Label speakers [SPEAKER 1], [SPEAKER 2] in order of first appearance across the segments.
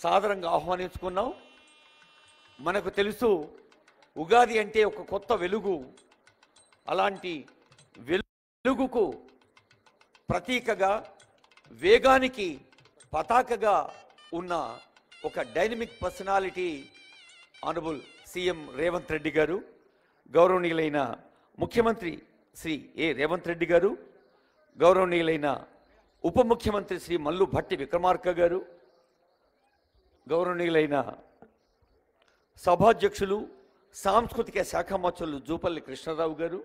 [SPEAKER 1] సాదరంగా ఆహ్వానించుకున్నాం. మనకు తెలుసు ఉగాది అంటే ఒక కొత్త వెలుగు. అలాంటి వెలుగుకు ప్రతీకగా, వేగానికి పతాకగా ఉన్న ఒక dynamic personality honourable CM Revanth Reddy గారు, గౌరవనీయులైన ముఖ్యమంత్రి శ్రీ రేవంత్ రెడ్డి గారు, గౌరవనీయులైన ఉప ముఖ్యమంత్రి శ్రీ మల్లు భట్టి విక్రమార్క గారు, గౌరవనీయులైన సభాధ్యక్షులు సాంస్కృతిక శాఖ మంత్రులు జూపల్లి కృష్ణారావు గారు,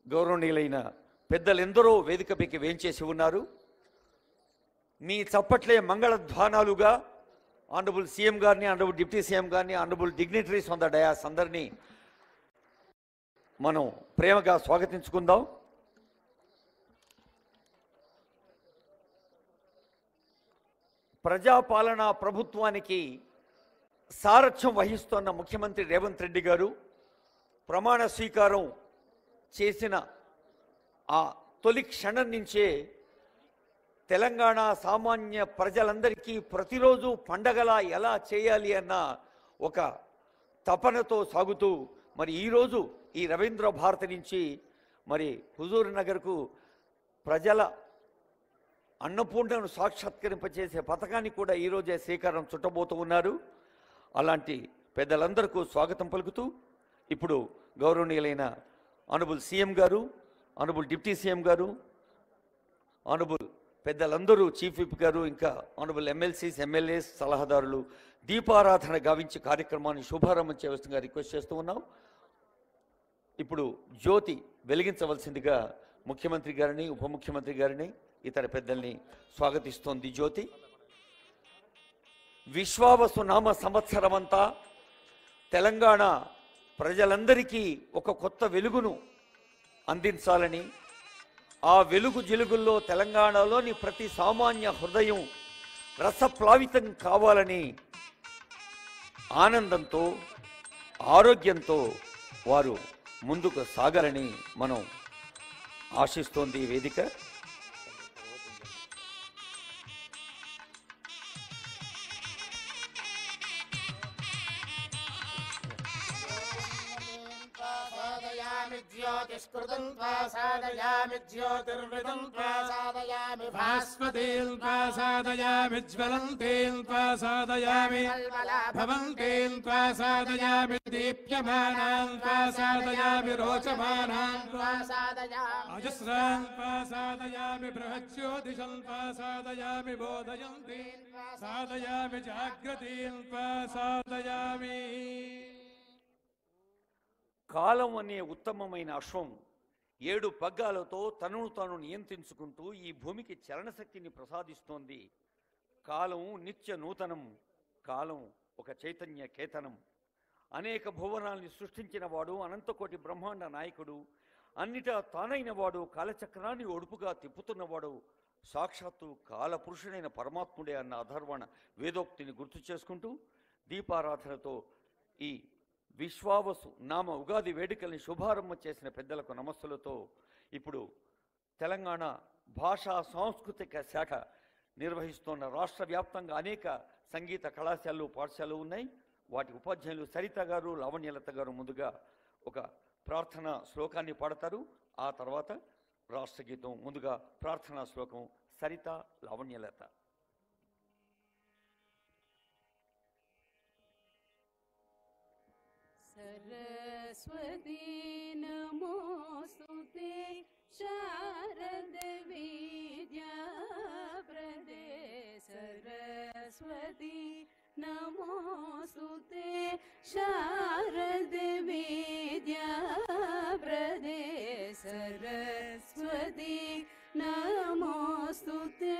[SPEAKER 1] గౌరవనీయులైన పెద్దలెందరో వేదికపైకి వేంచేసి ఉన్నారు. మీ చప్పట్లే మంగళధ్వానాలుగా ఆనరబుల్ సీఎం గారిని, ఆనరబుల్ డిప్యూటీ సీఎం గారిని, honourable dignitaries on the dais అందరినీ మనం ప్రేమగా స్వాగతించుకుందాం. ప్రజాపాలన ప్రభుత్వానికి సారథ్యం వహిస్తున్న ముఖ్యమంత్రి రేవంత్ రెడ్డి గారు ప్రమాణ స్వీకారం చేసిన ఆ తొలి క్షణం నుంచే తెలంగాణ సామాన్య ప్రజలందరికీ ప్రతిరోజు పండగలా ఎలా చేయాలి అన్న ఒక తపనతో సాగుతూ మరి ఈరోజు ఈ రవీంద్ర భారతి నుంచి మరి హుజూర్ నగర్కు ప్రజల అన్నపూర్ణను సాక్షాత్కరింపచేసే పథకాన్ని కూడా ఈరోజే శ్రీకారం చుట్టబోతూ ఉన్నారు. అలాంటి పెద్దలందరికీ స్వాగతం పలుకుతూ ఇప్పుడు గౌరవనీయులైన ఆనరబుల్ సీఎం గారు, ఆనరబుల్ డిప్యూటీ సీఎం గారు, ఆనరబుల్ పెద్దలందరూ చీఫ్ విప్ గారు, ఇంకా ఆనరబుల్ ఎమ్మెల్సీస్, ఎమ్మెల్యేస్, సలహాదారులు దీపారాధన గావించి కార్యక్రమాన్ని శుభారంభం చేయవలసిందిగా రిక్వెస్ట్ చేస్తూ ఉన్నాం. ఇప్పుడు జ్యోతి వెలిగించవలసిందిగా ముఖ్యమంత్రి గారిని, ఉప ముఖ్యమంత్రి గారిని, ఇతర పెద్దల్ని స్వాగతిస్తోంది జ్యోతి. విశ్వావసు నామ సంవత్సరమంతా తెలంగాణ ప్రజలందరికీ ఒక కొత్త వెలుగును అందించాలని, ఆ వెలుగు జిలుగుల్లో తెలంగాణలోని ప్రతి సామాన్య హృదయం రసప్లావితం కావాలని ఆనందంతో, ఆరోగ్యంతో వారు ముందుకు సాగాలని మనం ఆశిస్తోంది ఈ వేదిక.
[SPEAKER 2] ज्योतिष्कृतं साधयामि ज्योतिर्विदं साधयामि भास्वतीं साधयामि ज्वलन्तीं साधयामि भवन्तीं साधयामि दीप्यमानां साधयामि रोचमानां साधयामि अजस्रां साधयामि बृहज्योतिषं साधयामि बोधयन्तीं साधयामि जाग्रतीं साधयामि.
[SPEAKER 1] కాలం అనే ఉత్తమమైన అశ్వం 7 పగ్గాలతో తనను తాను నియంత్రించుకుంటూ ఈ భూమికి చలనశక్తిని ప్రసాదిస్తోంది. కాలం నిత్య నూతనం, కాలం ఒక చైతన్య కేతనం. అనేక భువనాల్ని సృష్టించిన వాడు, అనంతకోటి బ్రహ్మాండ నాయకుడు, అన్నిటా తానైన వాడు, కాలచక్రాన్ని ఒడుపుగా తిప్పుతున్నవాడు సాక్షాత్తు కాలపురుషుడైన పరమాత్ముడే అన్న అధర్వణ వేదోక్తిని గుర్తు చేసుకుంటూ దీపారాధనతో ఈ విశ్వావసు నామ ఉగాది వేడుకల్ని శుభారంభం చేసిన పెద్దలకు నమస్సులతో ఇప్పుడు తెలంగాణ భాషా సాంస్కృతిక శాఖ నిర్వహిస్తున్న రాష్ట్ర వ్యాప్తంగా అనేక సంగీత కళాశాలలు, పాఠశాలలు ఉన్నాయి. వాటి ఉపాధ్యాయులు సరిత గారు, లావణ్యలత గారు ముందుగా ఒక ప్రార్థనా శ్లోకాన్ని పాడతారు. ఆ తర్వాత రాష్ట్ర గీతం. ముందుగా ప్రార్థనా శ్లోకం సరిత, లావణ్యలత.
[SPEAKER 3] सरस्वती नमोस्तुते शारद विद्याप्रदे सरस्वती नमोस्तुते शारद विद्याप्रदे सरस्वती नमोस्तुते.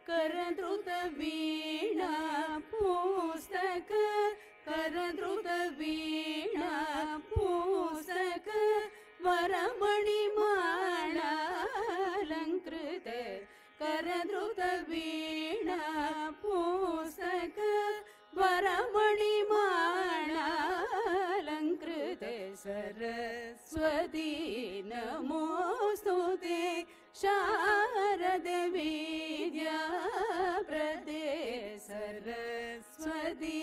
[SPEAKER 3] करद्रुत वीणा पुस्तक करद्रुत वीणा पुस्तक वरमणिमालालङ्कृत करद्रुत वीणा पुस्तक वरमणिमालालङ्कृत सरस्वती नमोस्तुते शारदे विद्याप्रदे सरस्वती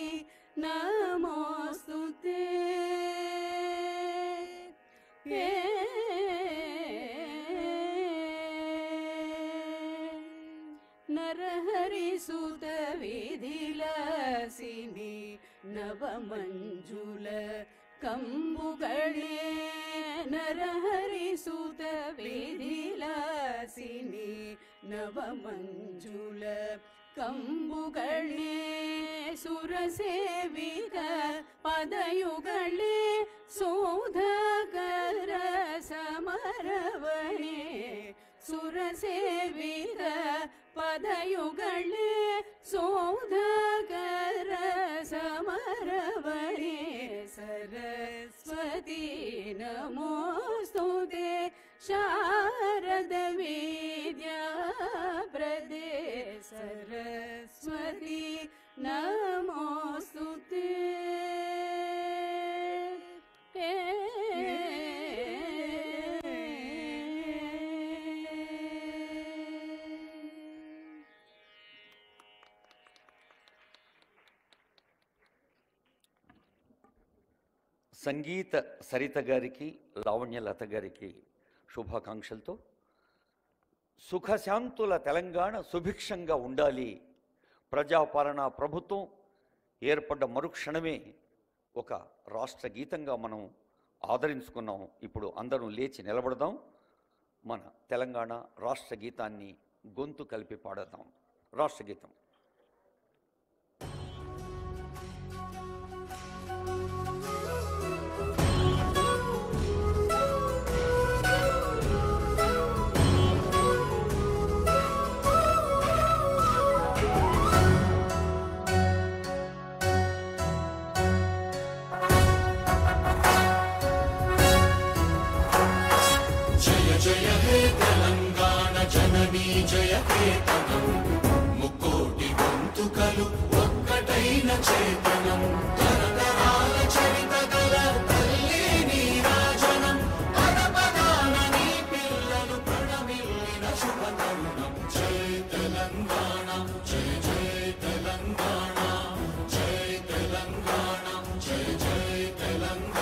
[SPEAKER 3] नमोस्तुते नरहरिसुत विधिलासिनी नवमञ्जुल कंबुगळे नरहरिसुत विधिलासिनी नवमञ्जुल कंबुगळे सुरसेवित पदयुगळे शोधकर समरवणे सुरसेवित पदयुगळे शोधकर समरवणे सरस्वती नमोस्तुते शारद विद्याप्रदे सरस्वती नमोस्तुते
[SPEAKER 1] సంగీత సరిత గారికి లావణ్యలత గారికి శుభాకాంక్షలతో సుఖశాంతుల తెలంగాణ సుభిక్షంగా ఉండాలి. ప్రజాపాలన ప్రభుత్వం ఏర్పడ్డ మరుక్షణమే ఒక రాష్ట్ర గీతంగా మనం ఆదరించుకున్నాం. ఇప్పుడు అందరం లేచి నిలబడదాం, మన తెలంగాణ రాష్ట్ర గీతాన్ని గొంతు కలిపి పాడదాం. రాష్ట్ర గీతం.
[SPEAKER 4] జయ కేతనం ముక్కోటి గొంతుకలు ఒక్కటైన చేతనం తరతరాల చరిత గల తల్లి నీరాజనం పదపదాన నీ పిల్లలు ప్రణమిల్లిన శుభతరుణం. జయ తెలంగాణ జయ జయ తెలంగాణ జయ తెలంగాణ జయ జయ తెలంగాణ.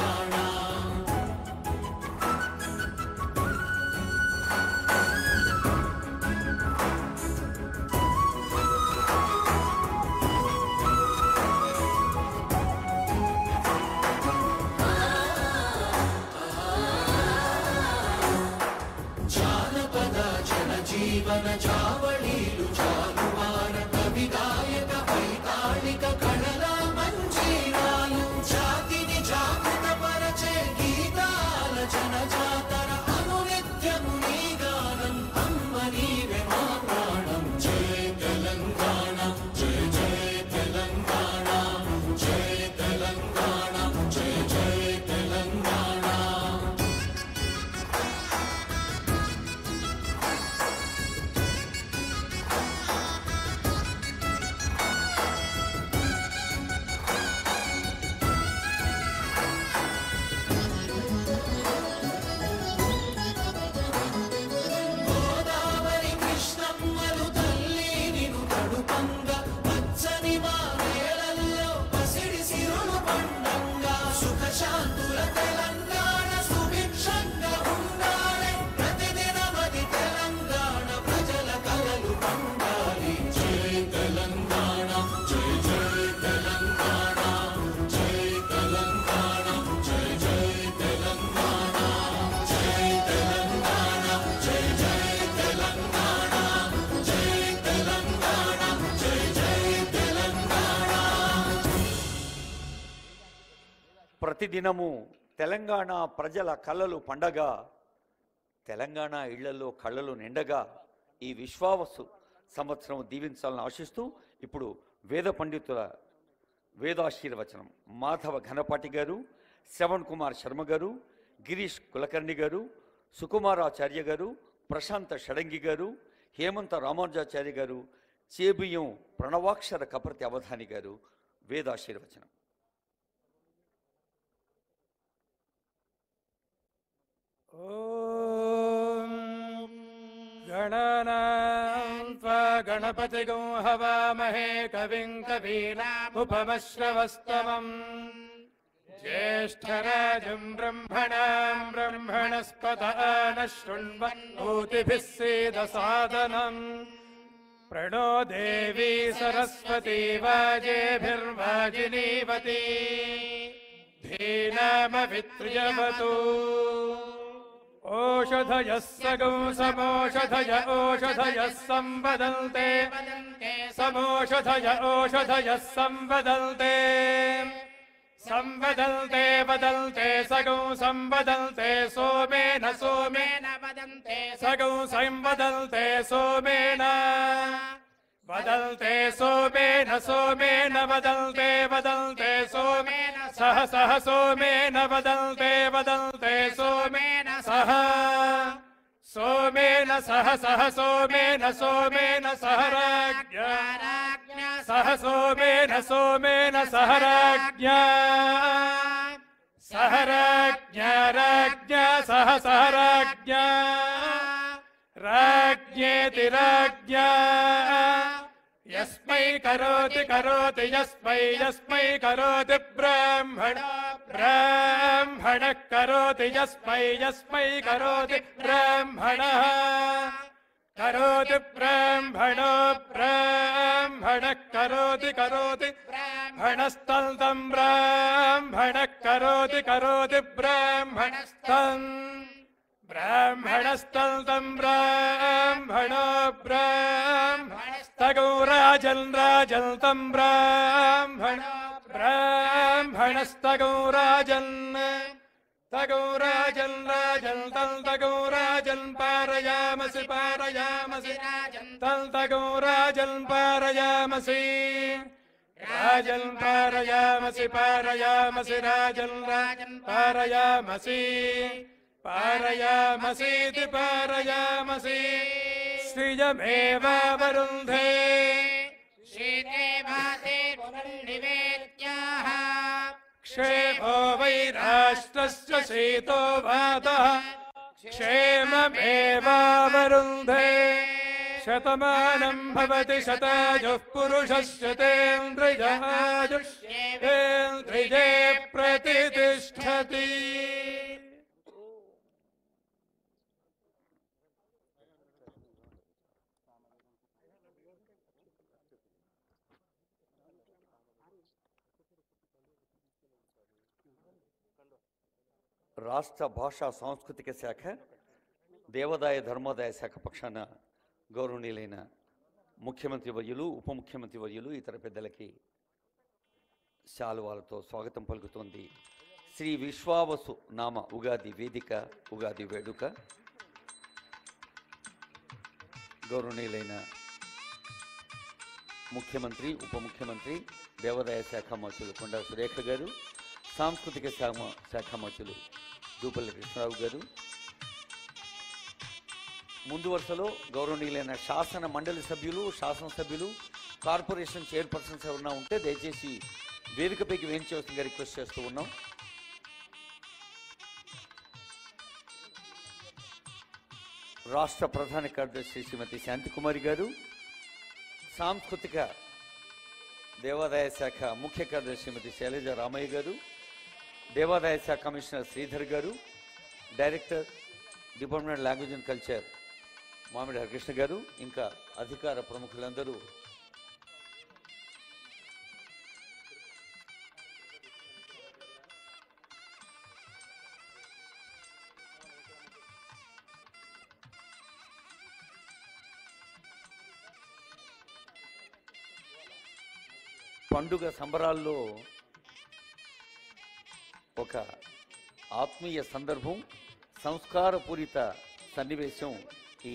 [SPEAKER 4] జీవన చావళీలు చాలువార కవి గాయక వైతాళిక కళల మంజీరాలు జాతిని జాగృత పరచే గీతాల జనజాతర అనునిత్యము నీ గానం అమ్మ నీవే మా ప్రాణం. జయ తెలంగాణ జయ జయ తెలంగాణ జయ తెలంగాణ జయ జయ తెలంగాణ.
[SPEAKER 1] ప్రతిదినము తెలంగాణ ప్రజల కళలు పండగ, తెలంగాణ ఇళ్లలో కళ్ళలు నిండగా ఈ విశ్వావసు సంవత్సరం దీవించాలని ఆశిస్తూ ఇప్పుడు వేద పండితుల వేదాశీర్వచనం మాధవ ఘనపాటి గారు, శ్రవణ్ కుమార్ శర్మ గారు, గిరీష్ కులకర్ణి గారు, సుకుమారాచార్య గారు, ప్రశాంత షడంగి గారు, హేమంత రామానుజాచార్య గారు, చేబియ్యం ప్రణవాక్షర కపర్తి అవధాని గారు వేదాశీర్వచనం.
[SPEAKER 2] गणानां त्वा गणपतिगं हवामहे कविं कवीनामुपमश्रवस्तमम् ज्येष्ठराजं ब्रह्मणां ब्रह्मणस्पत नः शृण्वन्नोतिभिः सीदसादनम् प्रणो देवी सरस्वती वाजेभिर्वाजिनीवती धीनामवित्र्यवतु ओषधयः सगं समोषधय ओषधयः संवदन्ते समोषधय ओषधयः संवदन्ते संवदन्ते वदन्ते सगं संवदन्ते सोमेन सोमेन वदन्ते सगं संवदन्ते सोमेन वदन्ते सोमेन सोमेन वदन्ते वदन्ते सोमेन सह सह सोमेन वदन्ते वदन्ते सोमेन सह सोमेन सह सह सोमेन सोमेन सह राज्ञा सह सोमेन सोमेन सह राज्ञा सह राज्ञा राज्ञा सह सह राज्ञा राज्ञेति राज्ञा यस्मै करोति करोति यस्मै यस्मै करोति ब्राह्मणो ब्राह्मणः करोति यस्मै यस्मै करोति ब्राह्मणः करोति ब्राह्मणो ब्राह्मणः करोति करोति ब्राह्मणस्तन्तं ब्राह्मणः करोति करोति ब्राह्मणस्तम् ब्राह्मणस्तन्तं ब्राह्मणो ब्राह्मणस्तगौ राजन् राजन् तं ब्राह्मणो ब्राह्मणस्तगौ राजन् तगौ राजन् राजन् तं तगौ राजन् पारयामसि पारयामसि तं तगौ राजन् पारयामसि राजन् पारयामसि पारयामसि राजन् राजन् पारयामसि पारयामसीति पारयामसि श्रियमेवावरुन्धे श्रीदेवाते पुनर्निवेद्याः क्षेमो वै राष्ट्रस्य शीतो वातः क्षेममेवावरुन्धे शतमानं भवति शतायुः पुरुषस्य तेन्द्रिये प्रतितिष्ठति
[SPEAKER 1] రాష్ట్ర భాషా సాంస్కృతిక శాఖ దేవాదాయ ధర్మాదాయ శాఖ పక్షాన గౌరవనీయులైన ముఖ్యమంత్రి వర్యులు ఉప ముఖ్యమంత్రి వర్యులు ఇతర పెద్దలకి శాలువాలతో స్వాగతం పలుకుతోంది శ్రీ విశ్వావసు నామ ఉగాది వేదిక ఉగాది వేడుక. గౌరవనీయులైన ముఖ్యమంత్రి ఉప ముఖ్యమంత్రి దేవాదాయ శాఖ మంత్రులు కొండా సురేఖ గారు, సాంస్కృతిక శాఖ మంత్రులు దూపల్లి కృష్ణరావు గారు, ముందు వరుసలో గౌరవనీయులైన శాసన మండలి సభ్యులు, శాసనసభ్యులు, కార్పొరేషన్ చైర్పర్సన్స్ ఎవరన్నా ఉంటే దయచేసి వేదికపైకి వేయించవలసిందిగా రిక్వెస్ట్ చేస్తూ ఉన్నాం. రాష్ట్ర ప్రధాన కార్యదర్శి శ్రీమతి శాంతికుమారి గారు, సాంస్కృతిక దేవాదాయ శాఖ ముఖ్య కార్యదర్శి శ్రీమతి శైలజ రామయ్య గారు, దేవాదాయ శాఖ కమిషనర్ శ్రీధర్ గారు, director department language and culture మామిడి హరికృష్ణ గారు, ఇంకా అధికార ప్రముఖులందరూ పండుగ సంబరాల్లో ఒక ఆత్మీయ సందర్భం, సంస్కారపూరిత సన్నివేశం ఈ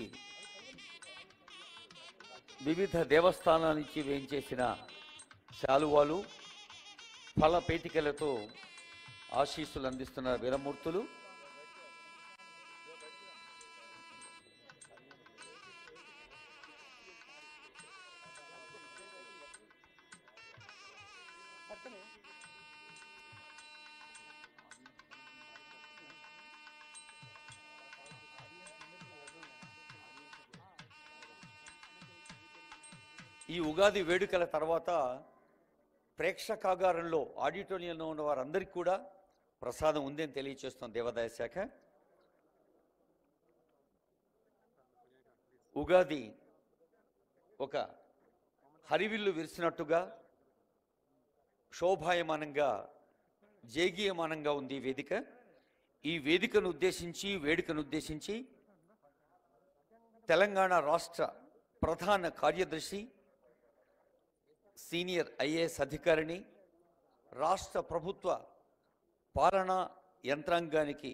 [SPEAKER 1] వివిధ దేవస్థానాల నుంచి వేయించేసిన శాలువాలు, ఫల పేటికలతో ఆశీస్సులు అందిస్తున్న వీరమూర్తులు. ఈ ఉగాది వేడుకల తర్వాత ప్రేక్షకాగారంలో ఆడిటోరియంలో ఉన్న వారందరికీ కూడా ప్రసాదం ఉందని తెలియజేస్తోంది దేవాదాయ శాఖ. ఉగాది ఒక హరివిల్లు విరిసినట్టుగా శోభాయమానంగా జేగీయమానంగా ఉంది ఈ వేదిక. ఈ వేదికను ఉద్దేశించి వేడుకను ఉద్దేశించి తెలంగాణ రాష్ట్ర ప్రధాన కార్యదర్శి సీనియర్ ఐఏఎస్ అధికారిని రాష్ట్ర ప్రభుత్వ పాలనా యంత్రాంగానికి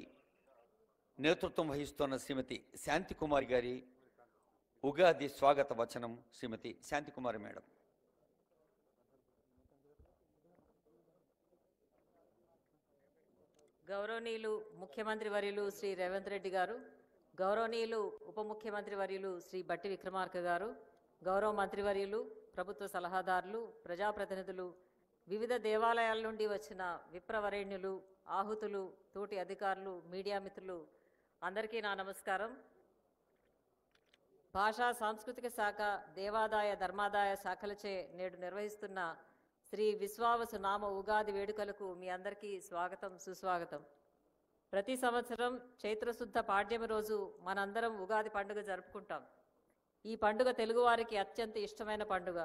[SPEAKER 1] నేతృత్వం వహిస్తున్న శ్రీమతి శాంతికుమారి గారి ఉగాది స్వాగత వచనం. శ్రీమతి శాంతికుమారి మేడం.
[SPEAKER 5] గౌరవనీయులు ముఖ్యమంత్రి వర్యులు శ్రీ రేవంత్ రెడ్డి గారు, గౌరవనీయులు ఉప ముఖ్యమంత్రి వర్యులు శ్రీ బట్టి విక్రమార్క గారు, గౌరవ మంత్రివర్యులు, ప్రభుత్వ సలహాదారులు, ప్రజాప్రతినిధులు, వివిధ దేవాలయాల నుండి వచ్చిన విప్రవరేణ్యులు, ఆహుతులు, తోటి అధికారులు, మీడియా మిత్రులు అందరికీ నా నమస్కారం. భాషా సాంస్కృతిక శాఖ, దేవాదాయ ధర్మాదాయ శాఖలచే నేడు నిర్వహిస్తున్న శ్రీ విశ్వావసు నామ ఉగాది వేడుకలకు మీ అందరికీ స్వాగతం, సుస్వాగతం. ప్రతి సంవత్సరం చైత్రశుద్ధ పాడ్యమి రోజు మనందరం ఉగాది పండుగ జరుపుకుంటాం. ఈ పండుగ తెలుగువారికి అత్యంత ఇష్టమైన పండుగ.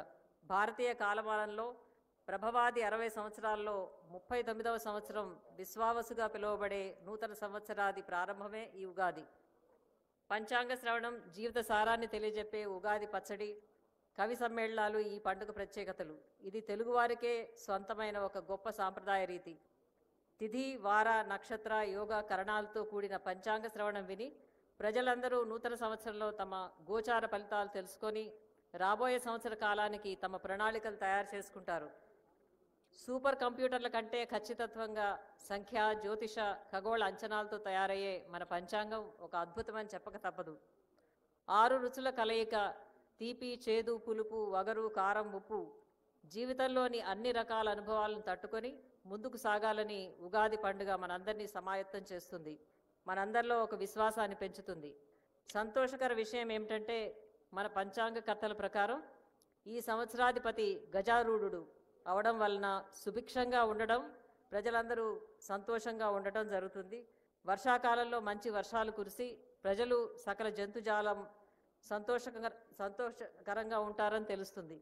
[SPEAKER 5] భారతీయ కాలమానంలో ప్రభవాది 60 సంవత్సరాల్లో 39వ సంవత్సరం విశ్వావసుగా పిలువబడే నూతన సంవత్సరాది ప్రారంభమే ఈ ఉగాది. పంచాంగ శ్రవణం, జీవిత సారాన్ని తెలియజెప్పే ఉగాది పచ్చడి, కవి సమ్మేళనాలు ఈ పండుగ ప్రత్యేకతలు. ఇది తెలుగువారికే స్వంతమైన ఒక గొప్ప సాంప్రదాయ రీతి. తిథి, వార, నక్షత్ర, యోగ కరణాలతో కూడిన పంచాంగ శ్రవణం విని ప్రజలందరూ నూతన సంవత్సరంలో తమ గోచార ఫలితాలు తెలుసుకొని రాబోయే సంవత్సర కాలానికి తమ ప్రణాళికలు తయారు చేసుకుంటారు. సూపర్ కంప్యూటర్ల కంటే ఖచ్చితత్వంగా సంఖ్య, జ్యోతిష, ఖగోళ అంచనాలతో తయారయ్యే మన పంచాంగం ఒక అద్భుతమని చెప్పక తప్పదు. 6 రుచుల కలయిక, తీపి, చేదు, పులుపు, వగరు, కారం, ఉప్పు, జీవితంలోని అన్ని రకాల అనుభవాలను తట్టుకొని ముందుకు సాగాలని ఉగాది పండుగ మనందరినీ సమాయత్తం చేస్తుంది. మనందరిలో ఒక విశ్వాసాన్ని పెంచుతుంది. సంతోషకర విషయం ఏమిటంటే మన పంచాంగ కర్తల ప్రకారం ఈ సంవత్సరాధిపతి గజారూఢుడు అవడం వలన సుభిక్షంగా ఉండడం, ప్రజలందరూ సంతోషంగా ఉండటం జరుగుతుంది. వర్షాకాలంలో మంచి వర్షాలు కురిసి ప్రజలు, సకల జంతుజాలం సంతోషకరంగా ఉంటారని తెలుస్తుంది.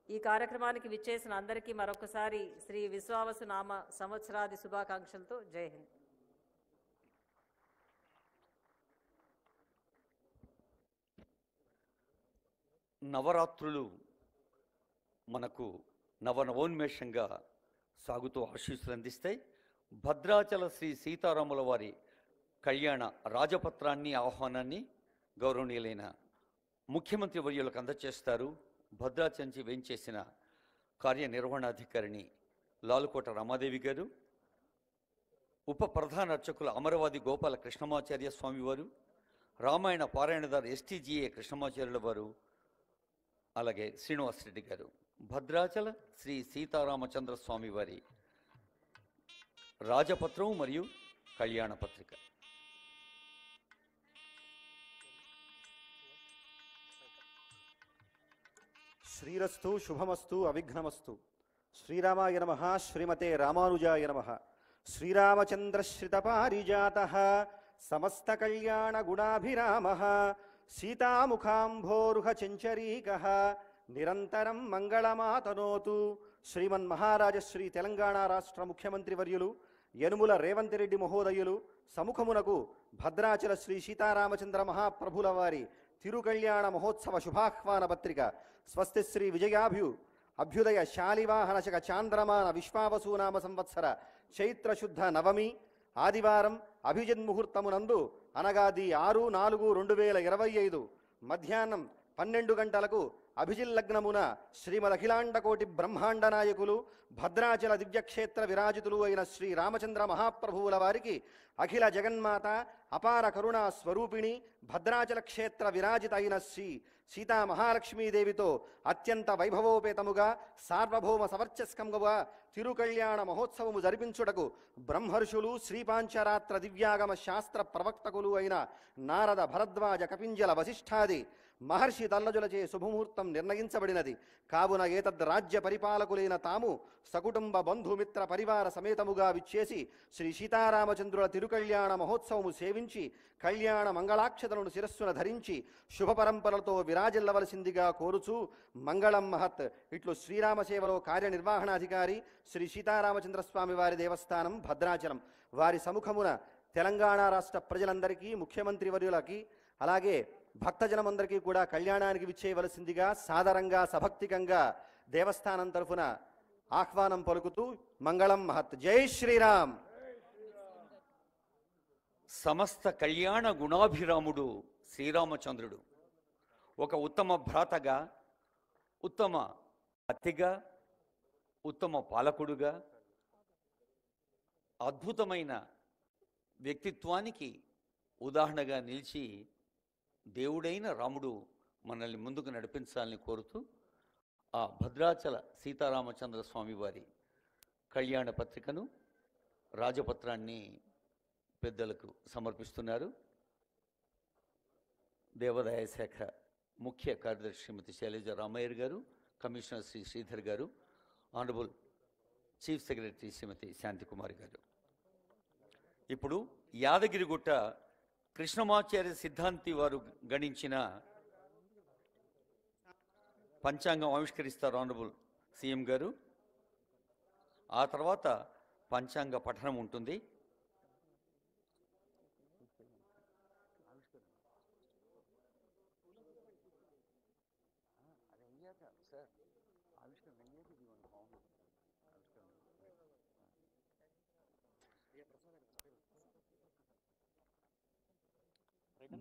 [SPEAKER 5] ఈ కార్యక్రమానికి విచ్చేసిన అందరికీ మరొకసారి శ్రీ విశ్వావసు నామ సంవత్సరాది శుభాకాంక్షలతో జై హింద్.
[SPEAKER 1] నవరాత్రులు మనకు నవనవోన్మేషంగా సాగుతూ ఆశీస్సులు అందిస్తాయి. భద్రాచల శ్రీ సీతారాముల వారి కళ్యాణ రాజపత్రాన్ని, ఆహ్వానాన్ని గౌరవనీయులైన ముఖ్యమంత్రి వర్యులకు అందజేస్తారు. భద్రాచలంచి వేయించేసిన కార్యనిర్వహణాధికారిని లాలుకోట రమాదేవి గారు, ఉప ప్రధాన అర్చకుల అమరవాది గోపాల కృష్ణమాచార్య స్వామివారు, రామాయణ పారాయణదారు ఎస్టీజీఏ కృష్ణమాచార్యుల వారు, అలాగే శ్రీనివాసరెడ్డి గారు. భద్రాచల శ్రీ సీతారామచంద్ర స్వామి వారి రాజపత్రం మరియు కళ్యాణ పత్రిక.
[SPEAKER 6] శ్రీరస్తు శుభమస్తు అవిఘ్నమస్తు. శ్రీరామాయ నమః. శ్రీమతే రామానుజాయ నమః. శ్రీరామచంద్రశ్రితపారిజాతః సమస్త కళ్యాణ గుణాభిరామః సీతాముఖాంభోరుహ చంచరీకః నిరంతరం మంగళమాతనోతు. శ్రీమన్మహారాజ శ్రీ తెలంగాణ రాష్ట్ర ముఖ్యమంత్రి వర్యులు యనుముల రేవంత్ రెడ్డి మహోదయులు సముఖమునకు భద్రాచల శ్రీ సీతారామచంద్ర మహాప్రభుల వారి తిరుకళ్యాణ మహోత్సవ శుభాహ్వాన పత్రిక. స్వస్తి శ్రీ అభ్యుదయ శాలివాహనశక చాంద్రమాన విశ్వావసూనామ సంవత్సర చైత్రశుద్ధ నవమి ఆదివారం అభిజిన్ముహూర్తమునందు అనగా 6/4/2025 మధ్యాహ్నం 12 గంటలకు అభిజిల్లగ్నమున శ్రీమదఖిలాండకోటి బ్రహ్మాండ నాయకులు భద్రాచల దివ్యక్షేత్ర విరాజితులు అయిన శ్రీ రామచంద్ర మహాప్రభువుల వారికి అఖిల జగన్మాత అపార కరుణా స్వరూపిణి భద్రాచల క్షేత్ర విరాజిత అయిన శ్రీ సీతా మహాలక్ష్మీదేవితో అత్యంత వైభవోపేతముగా సార్వభౌమ సవర్చస్కంగా తిరుకళ్యాణ మహోత్సవము జరిపించుటకు బ్రహ్మర్షులు శ్రీపాంచరాత్ర దివ్యాగమ శాస్త్ర ప్రవక్తకులు అయిన నారద, భరద్వాజ, కపింజల, వశిష్ఠాది మహర్షి తల్లజులచే శుభముహూర్తం నిర్ణయించబడినది. కావున ఏతద్ రాజ్య పరిపాలకులైన తాము సకుటుంబ బంధుమిత్ర పరివార సమేతముగా విచ్చేసి శ్రీ సీతారామచంద్రుల తిరుకళ్యాణ మహోత్సవము సేవించి కళ్యాణ మంగళాక్షతలను శిరస్సున ధరించి శుభ పరంపరలతో విరాజిల్లవలసిందిగా కోరుచూ మంగళం మహత్. ఇట్లు శ్రీరామసేవలో కార్యనిర్వహణాధికారి శ్రీ సీతారామచంద్రస్వామి వారి దేవస్థానం భద్రాచలం వారి సముఖమున తెలంగాణ రాష్ట్ర ప్రజలందరికీ, ముఖ్యమంత్రి వర్యులకి, అలాగే భక్తజనమందరికీ కూడా కళ్యాణానికి విచ్చేయవలసిందిగా సాదరంగా సభక్తికంగా దేవస్థానం తరఫున ఆహ్వానం పలుకుతూ మంగళం మహత్. జై శ్రీరామ్.
[SPEAKER 1] సమస్త కళ్యాణ గుణాభిరాముడు శ్రీరామచంద్రుడు ఒక ఉత్తమ భ్రాతగా, ఉత్తమ అతిగా, ఉత్తమ పాలకుడుగా, అద్భుతమైన వ్యక్తిత్వానికి ఉదాహరణగా నిలిచి దేవుడైన రాముడు మనల్ని ముందుకు నడిపించాలని కోరుతూ ఆ భద్రాచల సీతారామచంద్ర స్వామి వారి కళ్యాణ పత్రికను, రాజపత్రాన్ని పెద్దలకు సమర్పిస్తున్నారు. దేవాదాయ శాఖ ముఖ్య కార్యదర్శి శ్రీమతి శైలజ రామయ్యర్ గారు, కమిషనర్ శ్రీ శ్రీధర్ గారు, ఆనరబుల్ చీఫ్ సెక్రటరీ శ్రీమతి శాంతికుమారి గారు. ఇప్పుడు యాదగిరిగుట్ట కృష్ణమాచార్య సిద్ధాంతి వారు గణించిన పంచాంగం ఆవిష్కరిస్తారు ఆనరబుల్ సీఎం గారు. ఆ తర్వాత పంచాంగ పఠనం ఉంటుంది.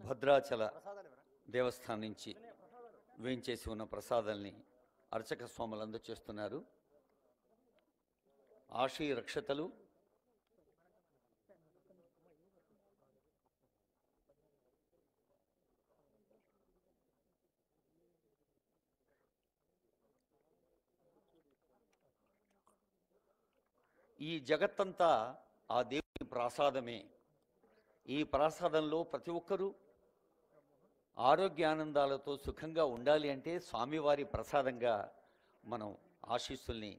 [SPEAKER 1] భద్రాచల దేవస్థానం నుంచి వేయించేసి ఉన్న ప్రసాదాల్ని అర్చక స్వాములు అందజేస్తున్నారు. ఆశీ రక్షతలు, ఈ జగత్తంతా ఆ దేవుని ప్రసాదమే. ఈ ప్రసాదంలో ప్రతి ఒక్కరూ ఆరోగ్యానందాలతో సుఖంగా ఉండాలి అంటే స్వామివారి ప్రసాదంగా మనం ఆశీస్సుల్ని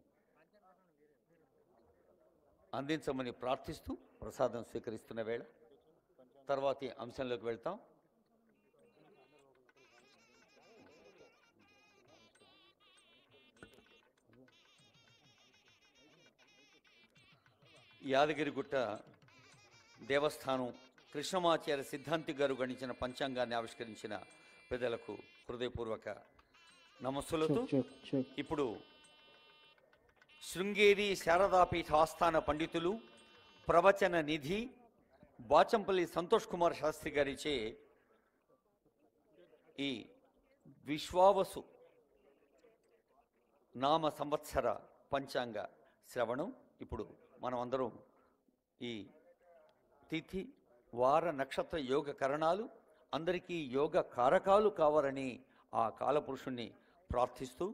[SPEAKER 1] అందించమని ప్రార్థిస్తూ ప్రసాదం స్వీకరిస్తున్న వేళ తర్వాతి అంశంలోకి వెళ్తాం. యాదగిరిగుట్ట దేవస్థానం కృష్ణమాచార్య సిద్ధాంతి గారు గణించిన పంచాంగాన్ని ఆవిష్కరించిన పెద్దలకు హృదయపూర్వక నమస్సులతో ఇప్పుడు శృంగేరి శారదాపీఠ ఆస్థాన పండితులు, ప్రవచన నిధి బాచంపల్లి సంతోష్ కుమార్ శాస్త్రి గారిచే ఈ విశ్వావసు నామ సంవత్సర పంచాంగ శ్రవణం ఇప్పుడు మనం అందరం ఈ తిథి, వార, నక్షత్ర యోగ కరణాలు అందరికీ యోగ కారకాలు కావాలని ఆ కాలపురుషుణ్ణి ప్రార్థిస్తూ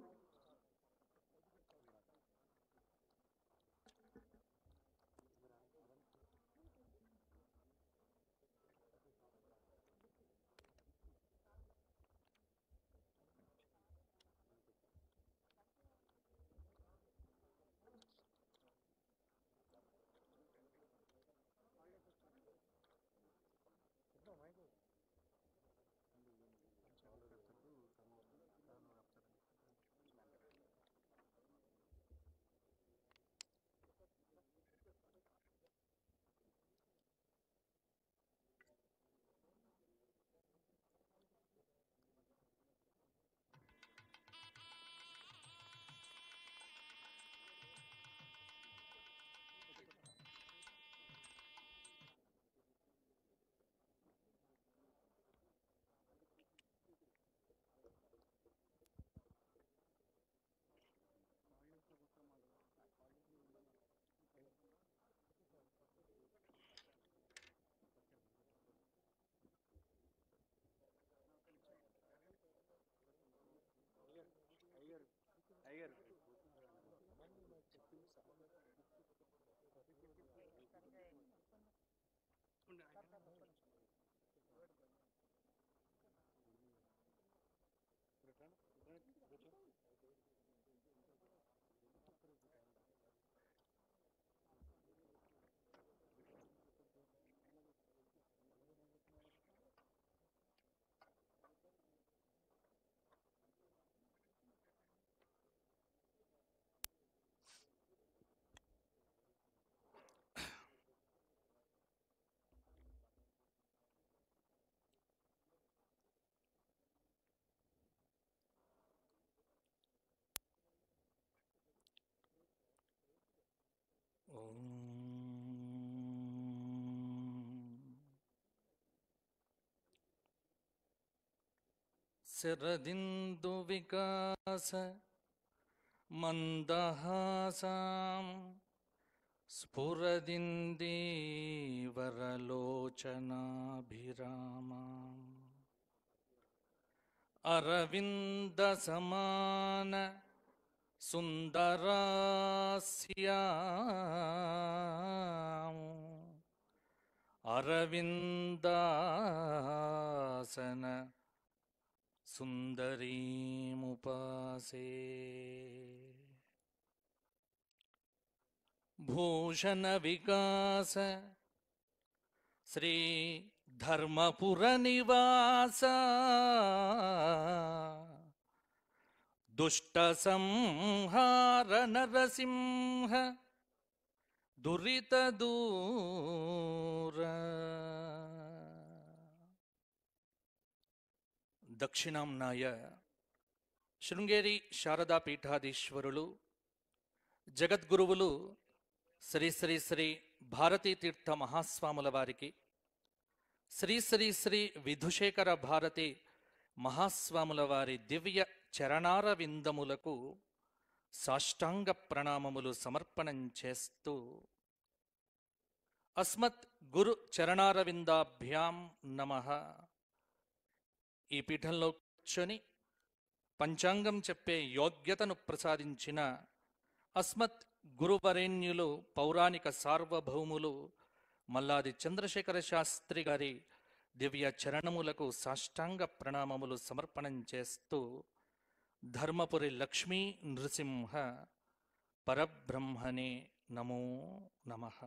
[SPEAKER 2] శరదిందు వికాస మందహాసాం స్ఫురదిందీవరలోచనాభిరామాం అరవింద సమాన సుందరాస్యాం అరవిందాసన సుందరీముపాసే భూషణ వికాస శ్రీ ధర్మపుర నివాస దుష్ట సంహార నరసింహ దురిత దూర దక్షిణాంనాయ శృంగేరి శారదా పీఠాధీశ్వరులు జగద్గురువులు శ్రీ శ్రీ శ్రీ భారతీ తీర్థ మహాస్వాముల వారికి, శ్రీ శ్రీ శ్రీ విధుశేఖర భారతి మహాస్వాముల వారి దివ్య చరణార విందములకు సాష్టాంగ ప్రణామములు సమర్పణం చేస్తూ అస్మత్ గురు చరణారవిందాభ్యాం నమః. ఈ పీఠంలో కూర్చొని పంచాంగం చెప్పే యోగ్యతను ప్రసాదించిన అస్మత్ గురువరేణ్యులు పౌరాణిక సార్వభౌములు మల్లాది చంద్రశేఖర శాస్త్రి గారి దివ్య చరణములకు సాష్టాంగ ప్రణామములు సమర్పణం చేస్తూ ధర్మపురి లక్ష్మీ నృసింహ పరబ్రహ్మణే నమో నమః.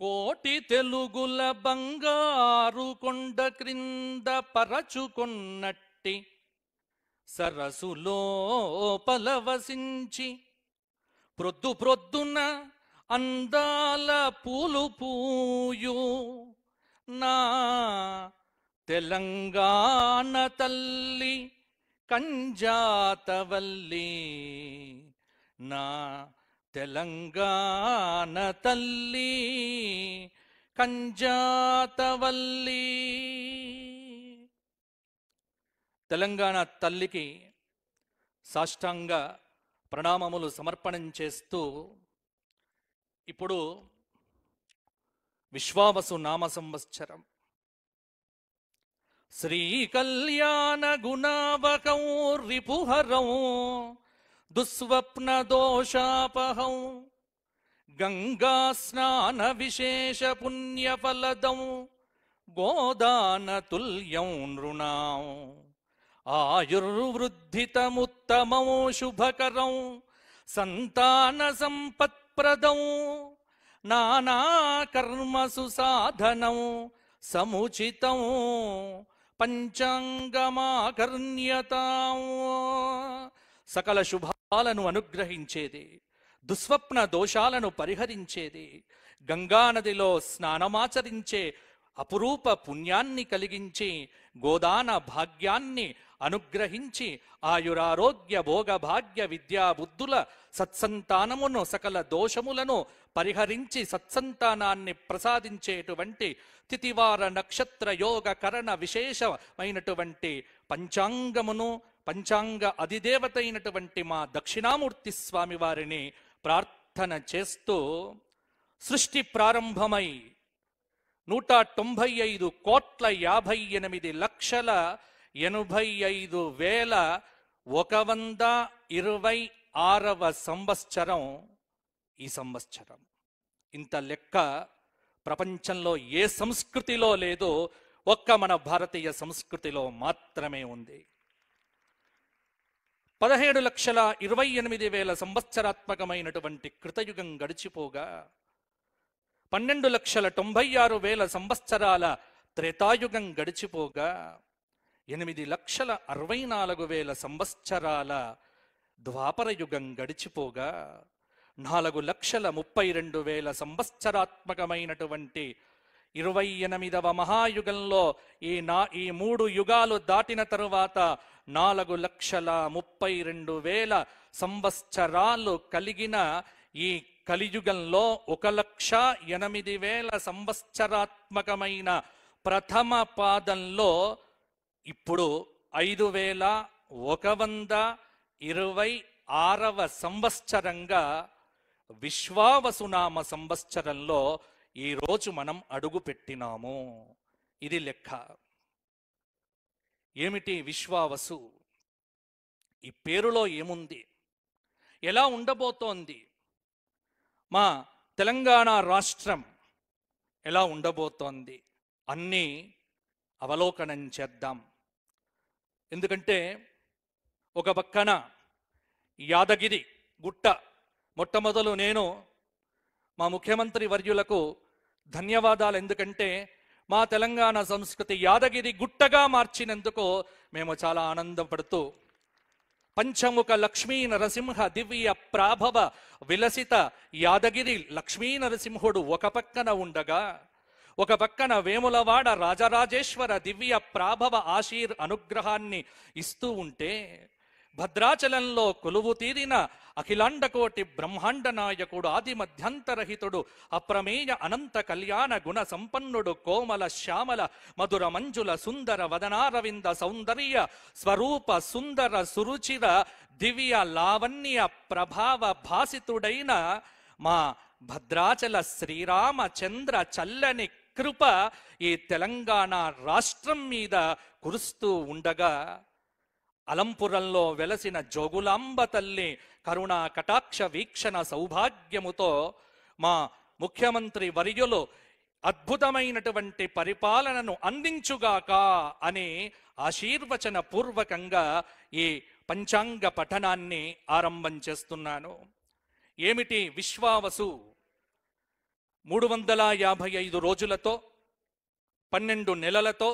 [SPEAKER 2] కోటి తెలుగుల బంగారు కొండ క్రింద పరచుకొన్నట్టి సరసులో పలవసించి ప్రొద్దు ప్రొద్దున అందాల పూలు పూయు నా తెలంగాణ తల్లి కంజాతవల్లి, నా తెలంగాణ తల్లి కంజాతవల్లి. తెలంగాణ తల్లికి సాష్టాంగ ప్రణామములు సమర్పణం చేస్తూ ఇప్పుడు విశ్వావసు నామ సంవత్సరం శ్రీ కళ్యాణ గుణావకం రిపుహరం దుస్వప్న దోషాపహం గంగా స్నాన విశేష పుణ్యఫలదం గోదాన తుల్యం నృణాం ఆయుర్వృద్ధితముత్తమం శుభకరం సంతాన సంపత్ప్రదం నానా కర్మసు సాధనం సముచితం పంచాంగమాకర్ణ్యతాం. సకల శుభాలను అనుగ్రహించేది, దుస్వప్న దోషాలను పరిహరించేది, గంగానదిలో స్నానమాచరించే అపురూప పుణ్యాన్ని కలిగించి గోదాన భాగ్యాన్ని అనుగ్రహించి ఆయురారోగ్య భోగభాగ్య విద్యా బుద్ధుల సత్సంతానమును సకల దోషములను పరిహరించి సత్సంతానాన్ని ప్రసాదించేటువంటి తిథివార నక్షత్ర యోగ కరణ విశేషమైనటువంటి పంచాంగమును పంచాంగ అధిదేవత అయినటువంటి మా దక్షిణామూర్తి స్వామి వారిని ప్రార్థన చేస్తూ సృష్టి ప్రారంభమై 195,85,126వ సంవత్సరం ఈ సంవత్సరం. ఇంత లెక్క ప్రపంచంలో ఏ సంస్కృతిలో లేదో ఒక్క మన భారతీయ సంస్కృతిలో మాత్రమే ఉంది. 17,28,000 సంవత్సరాత్మకమైనటువంటి కృతయుగం గడిచిపోగా 12,96,000 సంవత్సరాల త్రేతాయుగం గడిచిపోగా 8,64,000 సంవత్సరాల ద్వాపరయుగం గడిచిపోగా 4,32,000 సంవత్సరాత్మకమైనటువంటి 28వ మహాయుగంలో ఈ 3 యుగాలు దాటిన తరువాత 4,32,000 సంవత్సరాలు కలిగిన ఈ కలియుగంలో 1,08,000 సంవత్సరాత్మకమైన ప్రథమ పాదంలో ఇప్పుడు 5,126వ సంవత్సరంగా విశ్వావసునామ సంవత్సరంలో ఈరోజు మనం అడుగు పెట్టినాము. ఇది లెక్క. ఏమిటి విశ్వావసు? ఈ పేరులో ఏముంది? ఎలా ఉండబోతోంది? మా తెలంగాణ రాష్ట్రం ఎలా ఉండబోతోంది అన్నీ అవలోకనం చేద్దాం. ఎందుకంటే ఒక పక్కన యాదగిరి గుట్ట మొట్టమొదలు నేను మా ముఖ్యమంత్రి వర్యులకు ధన్యవాదాలు. ఎందుకంటే మా తెలంగాణ సంస్కృతి యాదగిరి గుట్టగా మార్చినందుకు మేము చాలా ఆనందపడుతూ, పంచముఖ లక్ష్మీ నరసింహ దివ్య ప్రాభవ విలసిత యాదగిరి లక్ష్మీ నరసింహుడు ఒక పక్కన ఉండగా, ఒక పక్కన వేములవాడ రాజరాజేశ్వర దివ్య ప్రాభవ ఆశీర్ అనుగ్రహాన్ని ఇస్తూ ఉంటే, భద్రాచలంలో కొలువు తీరిన అఖిలాండకోటి బ్రహ్మాండ నాయకుడు ఆది మధ్యంతరహితుడు అప్రమేయ అనంత కళ్యాణ గుణ సంపన్నుడు కోమల శ్యామల మధుర మంజుల సుందర వదనారవింద సౌందర్య స్వరూప సుందర సురుచిర దివ్య లావణ్య ప్రభావ భాసితుడైన మా భద్రాచల శ్రీరామచంద్ర చల్లని కృప ఈ తెలంగాణ రాష్ట్రం మీద కురుస్తూ ఉండగా, అలంపురంలో వెలసిన జోగులాంబ తల్లి కరుణా కటాక్ష వీక్షణ సౌభాగ్యముతో మా ముఖ్యమంత్రి వర్యులు అద్భుతమైనటువంటి పరిపాలనను అందించుగాక అని ఆశీర్వచన పూర్వకంగా ఈ పంచాంగ పఠనాన్ని ఆరంభం చేస్తున్నాను. ఏమిటి విశ్వావసు? 355 రోజులతో 12 నెలలతో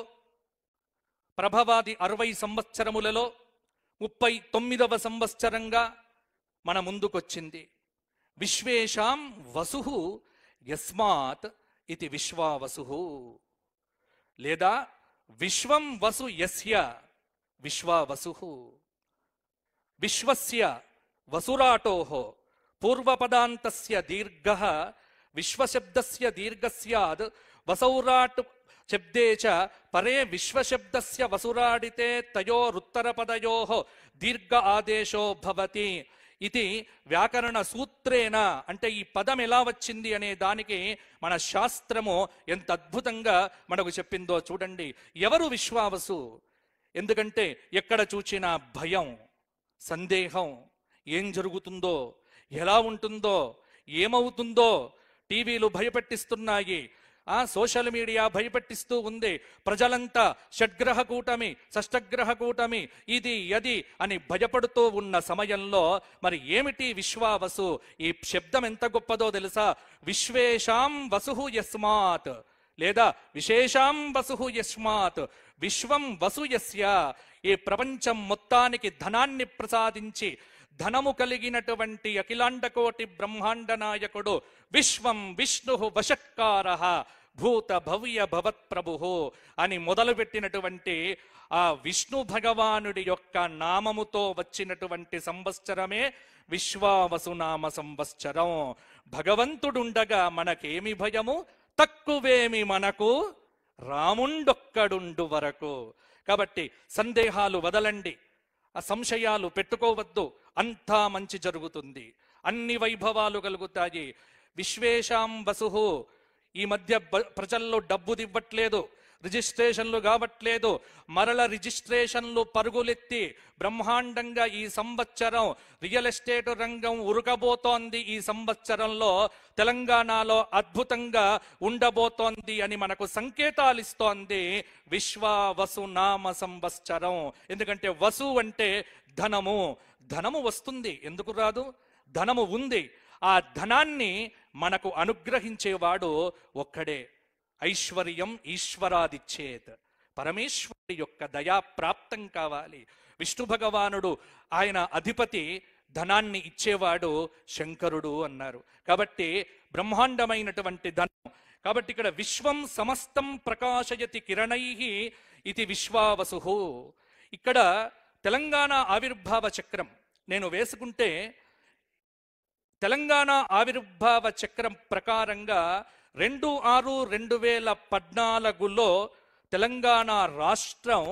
[SPEAKER 2] ప్రభవాది 60 సంవత్సరములలో 39వ సంవత్సరంగా మన ముందుకొచ్చింది. విశ్వేషాం వసు యస్మాత్ ఇది విశ్వావసు, లేదా విశ్వం వసు యస్య విశ్వావసు. విశ్వస్య వసురాటోః పూర్వపదాంతస్య దీర్ఘః విశ్వశబ్దస్య దీర్ఘస్యాద్ వసౌరాట్ శబ్దే చ పరే విశ్వశబ్దస్య వసురాడితే తయోరుత్తరపదయోః దీర్ఘ ఆదేశో భవతి ఇది వ్యాకరణ సూత్రేణ. అంటే ఈ పదం ఎలా వచ్చింది అనే దానికి మన శాస్త్రము ఎంత అద్భుతంగా మనకు చెప్పిందో చూడండి. ఎవరు విశ్వావసు? ఎందుకంటే ఎక్కడ చూచినా భయం, సందేహం, ఏం జరుగుతుందో, ఎలా ఉంటుందో, ఏమవుతుందో, టీవీలు భయపెట్టిస్తున్నాయి, సోషల్ మీడియా భయపెట్టిస్తూ ఉంది. ప్రజలంతా షడ్గ్రహ కూటమి, షష్టగ్రహ కూటమి, ఇది అది అని భయపడుతూ ఉన్న సమయంలో మరి ఏమిటి విశ్వావసు? ఈ శబ్దం ఎంత గొప్పదో తెలుసా? విశ్వేషాం వసు యస్మాత్, లేదా విశేషాం వసు యస్మాత్ విశ్వం వసు యస్య. ఈ ప్రపంచం మొత్తానికి ధనాన్ని ప్రసాదించి ధనము కలిగినటువంటి అఖిలాండకోటి బ్రహ్మాండ నాయకుడు విశ్వం విష్ణు వషట్కార భూత భవ్య భవత్ ప్రభు అని మొదలుపెట్టినటువంటి ఆ విష్ణు భగవానుడి యొక్క నామముతో వచ్చినటువంటి సంవత్సరమే విశ్వావసునామ సంవత్సరం. భగవంతుడుండగా మనకేమి భయము? తక్కువేమి మనకు రాముండొక్కడుండు వరకు. కాబట్టి సందేహాలు వదలండి, ఆ సంశయాలు పెట్టుకోవద్దు. అంతా మంచి జరుగుతుంది, అన్ని వైభవాలు కలుగుతాయి. విశ్వేషాం వసు. ఈ మధ్య ప్రజల్లో డబ్బు దివ్వట్లేదు, రిజిస్ట్రేషన్లు కావట్లేదు. మరల రిజిస్ట్రేషన్లు పరుగులెత్తి బ్రహ్మాండంగా ఈ సంవత్సరం రియల్ ఎస్టేట్ రంగం ఉరకబోతోంది. ఈ సంవత్సరంలో తెలంగాణలో అద్భుతంగా ఉండబోతోంది అని మనకు సంకేతాలు ఇస్తోంది విశ్వావసు నామ సంవత్సరం. ఎందుకంటే వసు అంటే ధనము. ధనము వస్తుంది, ఎందుకు రాదు? ధనము ఉంది. ఆ ధనాన్ని మనకు అనుగ్రహించేవాడు ఒక్కడే. ఐశ్వర్యం ఈశ్వరాదిచ్చేత్. పరమేశ్వరుడి యొక్క దయా ప్రాప్తం కావాలి. విష్ణు భగవానుడు ఆయన అధిపతి, ధనాన్ని ఇచ్చేవాడు శంకరుడు అన్నారు. కాబట్టి బ్రహ్మాండమైనటువంటి ధనం. కాబట్టి ఇక్కడ విశ్వం సమస్తం ప్రకాశయతి కిరణైః ఇది విశ్వావసు. ఇక్కడ తెలంగాణ ఆవిర్భావ చక్రం నేను వేసుకుంటే తెలంగాణ ఆవిర్భావ చక్రం ప్రకారంగా 2/6/2014లో తెలంగాణ రాష్ట్రం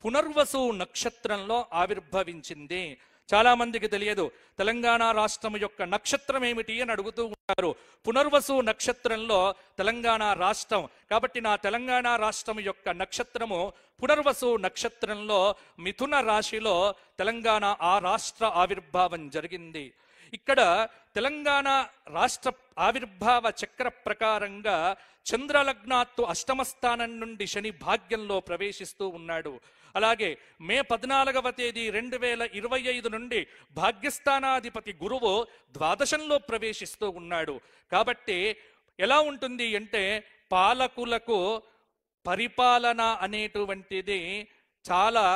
[SPEAKER 2] పునర్వసు నక్షత్రంలో ఆవిర్భవించింది. చాలా మందికి తెలియదు తెలంగాణ రాష్ట్రం యొక్క నక్షత్రం ఏమిటి అని అడుగుతూ ఉంటారు. పునర్వసు నక్షత్రంలో తెలంగాణ రాష్ట్రం, కాబట్టి నా తెలంగాణ రాష్ట్రం యొక్క నక్షత్రము పునర్వసు నక్షత్రంలో మిథున రాశిలో తెలంగాణ ఆ రాష్ట్ర ఆవిర్భావం జరిగింది. ఇక్కడ తెలంగాణ రాష్ట్ర ఆవిర్భావ చక్ర ప్రకారంగా చంద్రలగ్నాత్తు అష్టమ స్థానం నుండి శని భాగ్యంలో ప్రవేశిస్తూ ఉన్నాడు. అలాగే మే 14వ తేదీ 2025 నుండి భాగ్యస్థానాధిపతి గురువు ద్వాదశంలో ప్రవేశిస్తూ ఉన్నాడు. కాబట్టి ఎలా ఉంటుంది అంటే పాలకులకు పరిపాలన అనేటువంటిది చాలా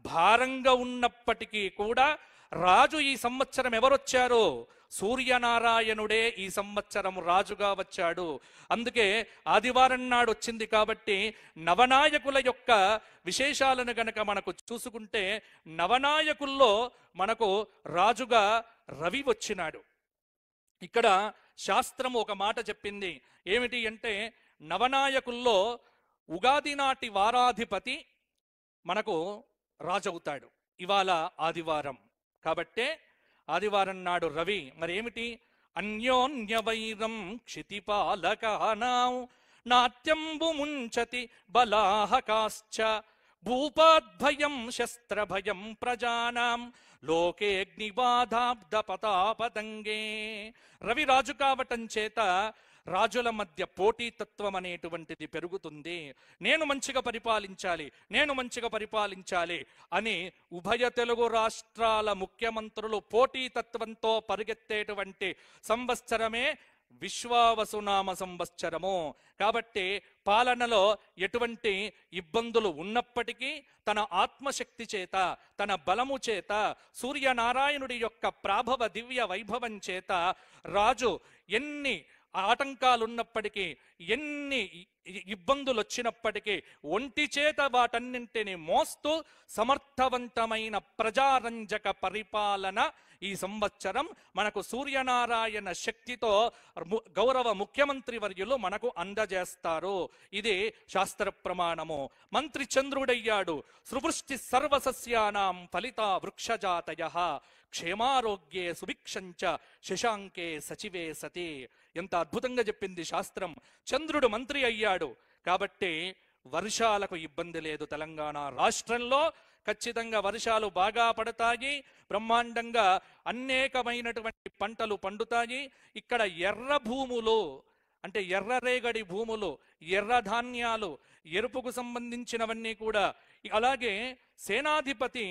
[SPEAKER 2] భారంగా ఉన్నప్పటికీ కూడా రాజు ఈ సంవత్సరం ఎవరొచ్చారు? సూర్యనారాయణుడే ఈ సంవత్సరం రాజుగా వచ్చాడు. అందుకే ఆదివారం నాడు వచ్చింది. కాబట్టి నవనాయకుల యొక్క విశేషాలను గనక మనకు చూసుకుంటే నవనాయకుల్లో మనకు రాజుగా రవి వచ్చినాడు. ఇక్కడ శాస్త్రం ఒక మాట చెప్పింది ఏమిటి అంటే నవనాయకుల్లో ఉగాది నాటి వారాధిపతి మనకు రాజవుతాడు. ఇవాళ ఆదివారం కాబట్టే ఆదివారం నాడు రవి మరి ఏమిటి? అన్యోన్య వైరం క్షితిపాలకానాం నాట్యంబు ముంచతి బలాహకాశ్చ భూపాద్భయం శస్త్రభయం ప్రజానాం లోకేగ్నిబాధాబ్ద పతాపతంగే. రవి రాజు కావటం చేత రాజుల మధ్య పోటీతత్వం అనేటువంటిది పెరుగుతుంది. నేను మంచిగా పరిపాలించాలి అని ఉభయ తెలుగు రాష్ట్రాల ముఖ్యమంత్రులు పోటీతత్వంతో పరిగెత్తేటువంటి సంవత్సరమే విశ్వావసునామ సంవత్సరము. కాబట్టి పాలనలో ఎటువంటి ఇబ్బందులు ఉన్నప్పటికీ తన ఆత్మశక్తి చేత, తన బలము చేత, సూర్యనారాయణుడి యొక్క ప్రాభవ దివ్య వైభవం చేత రాజు ఎన్ని ఆటంకాలున్నప్పటికీ, ఎన్ని ఇబ్బందులు వచ్చినప్పటికీ ఒంటి చేత వాటన్నింటిని మోస్తూ సమర్థవంతమైన ప్రజారంజక పరిపాలన ఈ సంవత్సరం మనకు సూర్యనారాయణ శక్తితో గౌరవ ముఖ్యమంత్రి వర్యులు మనకు అందజేస్తారు. ఇది శాస్త్ర ప్రమాణము. మంత్రి చంద్రుడయ్యాడు. సృవృష్టి సర్వసస్యానాం ఫలిత వృక్షజాతయః క్షేమారోగ్యే సుభిక్షంచ శశాంకే సచివే సతి. ఎంత అద్భుతంగా చెప్పింది శాస్త్రం. చంద్రుడు మంత్రి అయ్యాడు కాబట్టి వర్షాలకు ఇబ్బంది లేదు. తెలంగాణ రాష్ట్రంలో ఖచ్చితంగా వర్షాలు బాగా పడతాయి. బ్రహ్మాండంగా అనేకమైనటువంటి పంటలు పండుతాయి. ఇక్కడ ఎర్ర భూములు అంటే ఎర్రరేగడి భూములు, ఎర్ర ధాన్యాలు, ఎరుపుకు సంబంధించినవన్నీ కూడా. అలాగే సేనాధిపతి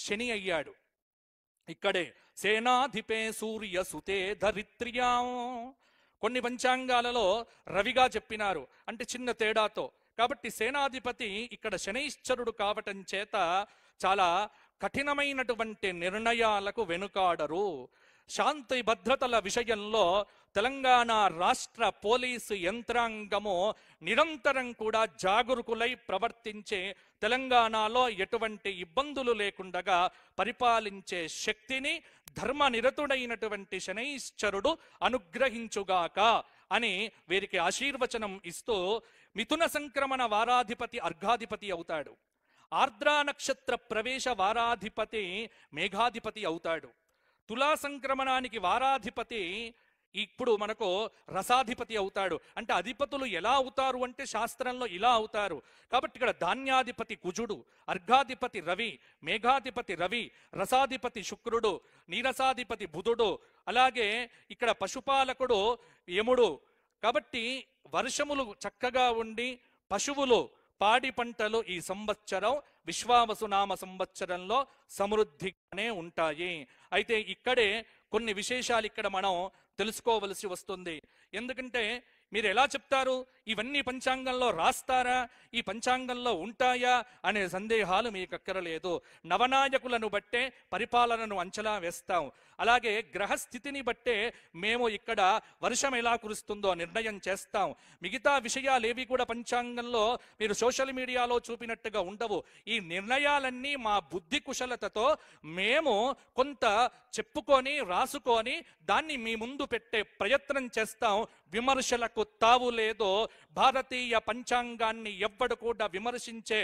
[SPEAKER 2] శని అయ్యాడు. ఇక్కడే సేనాధిపే సూర్య సుతే ధరిత్ర్యా. కొన్ని పంచాంగాలలో రవిగా చెప్పినారు అంటే చిన్న తేడాతో. కాబట్టి సేనాధిపతి ఇక్కడ శనైశ్చరుడు కావటం చేత చాలా కఠినమైనటువంటి నిర్ణయాలకు వెనుకాడరు. శాంతి భద్రతల విషయంలో తెలంగాణ రాష్ట్ర పోలీసు యంత్రాంగము నిరంతరం కూడా జాగరూకులై ప్రవర్తించే తెలంగాణలో ఎటువంటి ఇబ్బందులు లేకుండా పరిపాలించే శక్తిని ధర్మనిరతుడైనటువంటి శనైశ్చరుడు అనుగ్రహించుగాక అని వీరికి ఆశీర్వచనం ఇస్తూ మిథున సంక్రమణ వారాధిపతి అర్ఘాధిపతి అవుతాడు. ఆర్ద్రా నక్షత్ర ప్రవేశ వారాధిపతి మేఘాధిపతి అవుతాడు. తులా సంక్రమణానికి వారాధిపతి ఇప్పుడు మనకు రసాధిపతి అవుతాడు. అంటే అధిపతులు ఎలా అవుతారు అంటే శాస్త్రంలో ఇలా అవుతారు. కాబట్టి ఇక్కడ ధాన్యాధిపతి కుజుడు, అర్ఘాధిపతి రవి, మేఘాధిపతి రవి, రసాధిపతి శుక్రుడు, నీరసాధిపతి బుధుడు, అలాగే ఇక్కడ పశుపాలకుడు యముడు. కాబట్టి వర్షములు చక్కగా ఉండి పశువులు పాడి పంటలు ఈ సంవత్సరం విశ్వావసునామ సంవత్సరంలో సమృద్ధిగానే ఉంటాయి. అయితే ఇక్కడే కొన్ని విశేషాలు ఇక్కడ మనం తెలుసుకోవలసి వస్తుంది. ఎందుకంటే మీరు ఎలా చెప్తారు ఇవన్నీ పంచాంగంలో రాస్తారా, ఈ పంచాంగంలో ఉంటాయా అనే సందేహాలు మీకు అక్కరలేదు. నవనాయకులను బట్టే పరిపాలనను అంచనా వేస్తాం. అలాగే గ్రహస్థితిని బట్టే మేము ఇక్కడ వర్షం ఎలా కురుస్తుందో నిర్ణయం చేస్తాం. మిగతా విషయాలేవి కూడా పంచాంగంలో మీరు సోషల్ మీడియాలో చూపినట్టుగా ఉండవు. ఈ నిర్ణయాలన్నీ మా బుద్ధి కుశలతతో మేము కొంత చెప్పుకొని రాసుకొని దాన్ని మీ ముందు పెట్టే ప్రయత్నం చేస్తాం. విమర్శలకు తావు లేదో. భారతీయ పంచాంగాన్ని ఎవ్వడు కూడా విమర్శించే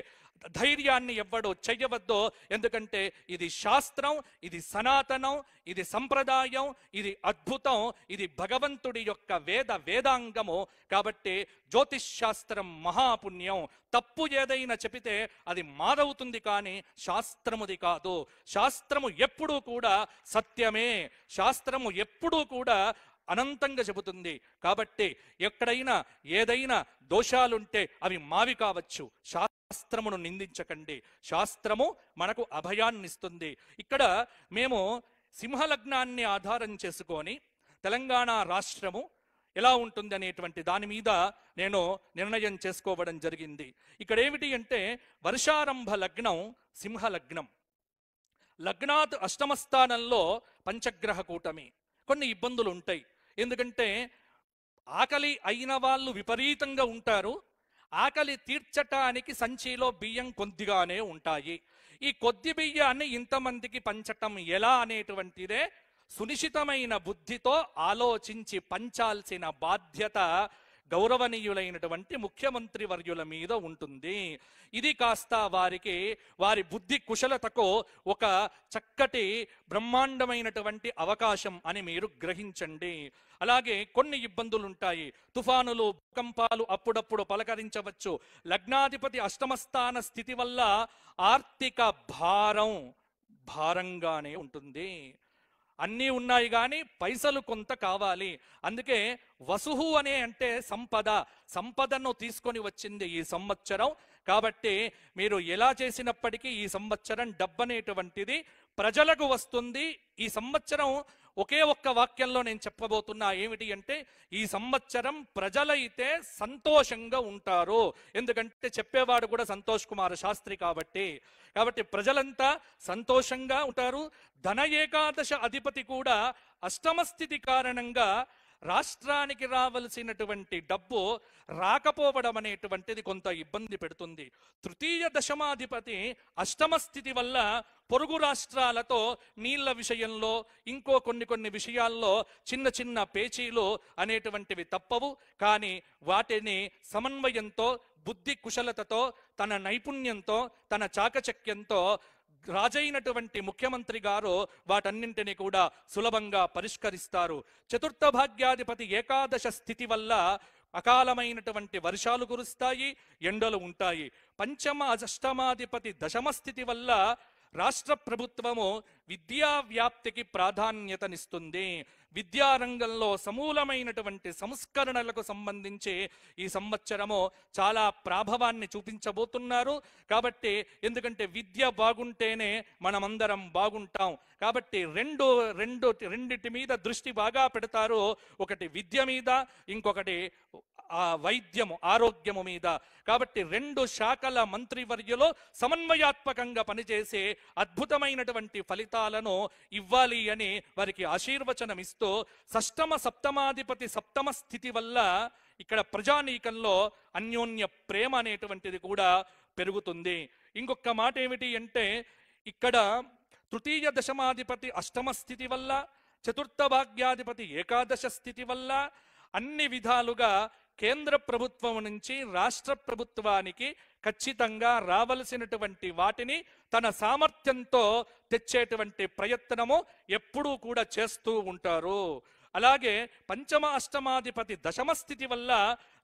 [SPEAKER 2] ధైర్యాన్ని ఎవ్వడు చెయ్యవద్దో. ఎందుకంటే ఇది శాస్త్రం, ఇది సనాతనం, ఇది సంప్రదాయం, ఇది అద్భుతం, ఇది భగవంతుడి యొక్క వేదాంగము. కాబట్టి జ్యోతిష్ శాస్త్రం మహాపుణ్యం. తప్పు ఏదైనా చెబితే అది మాదవుతుంది, కానీ శాస్త్రముది కాదు. శాస్త్రము ఎప్పుడూ కూడా సత్యమే. శాస్త్రము ఎప్పుడూ కూడా అనంతంగా చెబుతుంది. కాబట్టి ఎక్కడైనా ఏదైనా దోషాలుంటే అవి మావి కావచ్చు. శాస్త్రమును నిందించకండి. శాస్త్రము మనకు అభయాన్నిస్తుంది. ఇక్కడ మేము సింహలగ్నాన్ని ఆధారం చేసుకొని తెలంగాణ రాష్ట్రము ఎలా ఉంటుంది అనేటువంటి దాని మీద నేను నిర్ణయం చేసుకోవడం జరిగింది. ఇక్కడ ఏమిటి అంటే వర్షారంభ లగ్నం సింహలగ్నం. లగ్నాత్ అష్టమ స్థానంలో పంచగ్రహ కూటమి. కొన్ని ఇబ్బందులు ఉంటాయి. ఎందుకంటే ఆకలి అయిన వాళ్ళు విపరీతంగా ఉంటారు. ఆకలి తీర్చటానికి సంచిలో బియ్యం కొద్దిగానే ఉంటాయి. ఈ కొద్ది బియ్యాన్ని ఇంతమందికి పంచటం ఎలా అనేటువంటిదే సునిశ్చితమైన బుద్ధితో ఆలోచించి పంచాల్సిన బాధ్యత గౌరవనీయులైనటువంటి ముఖ్యమంత్రి వర్యుల మీద ఉంటుంది. ఇది కాస్త వారికి వారి బుద్ధి కుశలతకు ఒక చక్కటి బ్రహ్మాండమైనటువంటి అవకాశం అని మీరు గ్రహించండి. అలాగే కొన్ని ఇబ్బందులు ఉంటాయి. తుఫానులు, భూకంపాలు అప్పుడప్పుడు పలకరించవచ్చు. లగ్నాధిపతి అష్టమస్థాన స్థితి వల్ల ఆర్థిక భారంగానే ఉంటుంది. అన్నీ ఉన్నాయి కానీ పైసలు కొంత కావాలి. అందుకే వసుహు అంటే సంపదను తీసుకొని వచ్చింది ఈ సంవత్సరం. కాబట్టి మీరు ఎలా చేసినప్పటికీ ఈ సంవత్సరం డబ్బనేటువంటిది ప్రజలకు వస్తుంది. ఈ సంవత్సరం ఒకే ఒక్క వాక్యంలో నేను చెప్పబోతున్నా. ఏమిటి అంటే ఈ సంవత్సరం ప్రజలైతే సంతోషంగా ఉంటారు. ఎందుకంటే చెప్పేవాడు కూడా సంతోష్ కుమార్ శాస్త్రి కాబట్టి ప్రజలంతా సంతోషంగా ఉంటారు. ధన ఏకాదశ అధిపతి కూడా అష్టమ స్థితి కారణంగా రాష్ట్రానికి రావలసినటువంటి డబ్బు రాకపోవడం అనేటువంటిది కొంత ఇబ్బంది పెడుతుంది. తృతీయ దశమాధిపతి అష్టమ స్థితి వల్ల పొరుగు రాష్ట్రాలతో నీళ్ల విషయంలో ఇంకో కొన్ని విషయాల్లో చిన్న చిన్న పేచీలు అనేటువంటివి తప్పవు. కానీ వాటిని సమన్వయంతో, బుద్ధి కుశలతతో, తన నైపుణ్యంతో, తన చాకచక్యంతో రాజైనటువంటి ముఖ్యమంత్రి గారు వాటన్నింటినీ కూడా సులభంగా పరిష్కరిస్తారు. చతుర్థ భాగ్యాధిపతి ఏకాదశ స్థితి వల్ల అకాలమైనటువంటి వర్షాలు కురుస్తాయి, ఎండలు ఉంటాయి. పంచమ అష్టమాధిపతి దశమ స్థితి వల్ల రాష్ట్ర ప్రభుత్వము విద్యా వ్యాప్తికి ప్రాధాన్యతనిస్తుంది. విద్యారంగంలో సమూలమైనటువంటి సంస్కరణలకు సంబంధించి ఈ సంవత్సరము చాలా ప్రాభవాన్ని చూపించబోతున్నారు. కాబట్టి ఎందుకంటే విద్య బాగుంటేనే మనమందరం బాగుంటాం. కాబట్టి రెండిటి మీద దృష్టి బాగా పెడతారు. ఒకటి విద్య మీద, ఇంకొకటి వైద్యము, ఆరోగ్యము మీద. కాబట్టి రెండు శాఖల మంత్రివర్యులు సమన్వయాత్మకంగా పనిచేసి అద్భుతమైనటువంటి ఫలితాలను ఇవ్వాలి అని వారికి ఆశీర్వచనం ఇస్తూ షష్టమ సప్తమాధిపతి సప్తమ స్థితి వల్ల ఇక్కడ ప్రజానీకంలో అన్యోన్య ప్రేమ అనేటువంటిది కూడా పెరుగుతుంది. ఇంకొక మాట ఏమిటి అంటే ఇక్కడ తృతీయ దశమాధిపతి అష్టమ స్థితి వల్ల, చతుర్థ భాగ్యాధిపతి ఏకాదశ స్థితి వల్ల అన్ని విధాలుగా కేంద్ర ప్రభుత్వం నుంచి రాష్ట్ర ప్రభుత్వానికి ఖచ్చితంగా రావలసినటువంటి వాటిని తన సామర్థ్యంతో తెచ్చేటువంటి ప్రయత్నము ఎప్పుడూ కూడా చేస్తూ ఉంటారు. అలాగే పంచమ అష్టమాధిపతి దశమ స్థితి వల్ల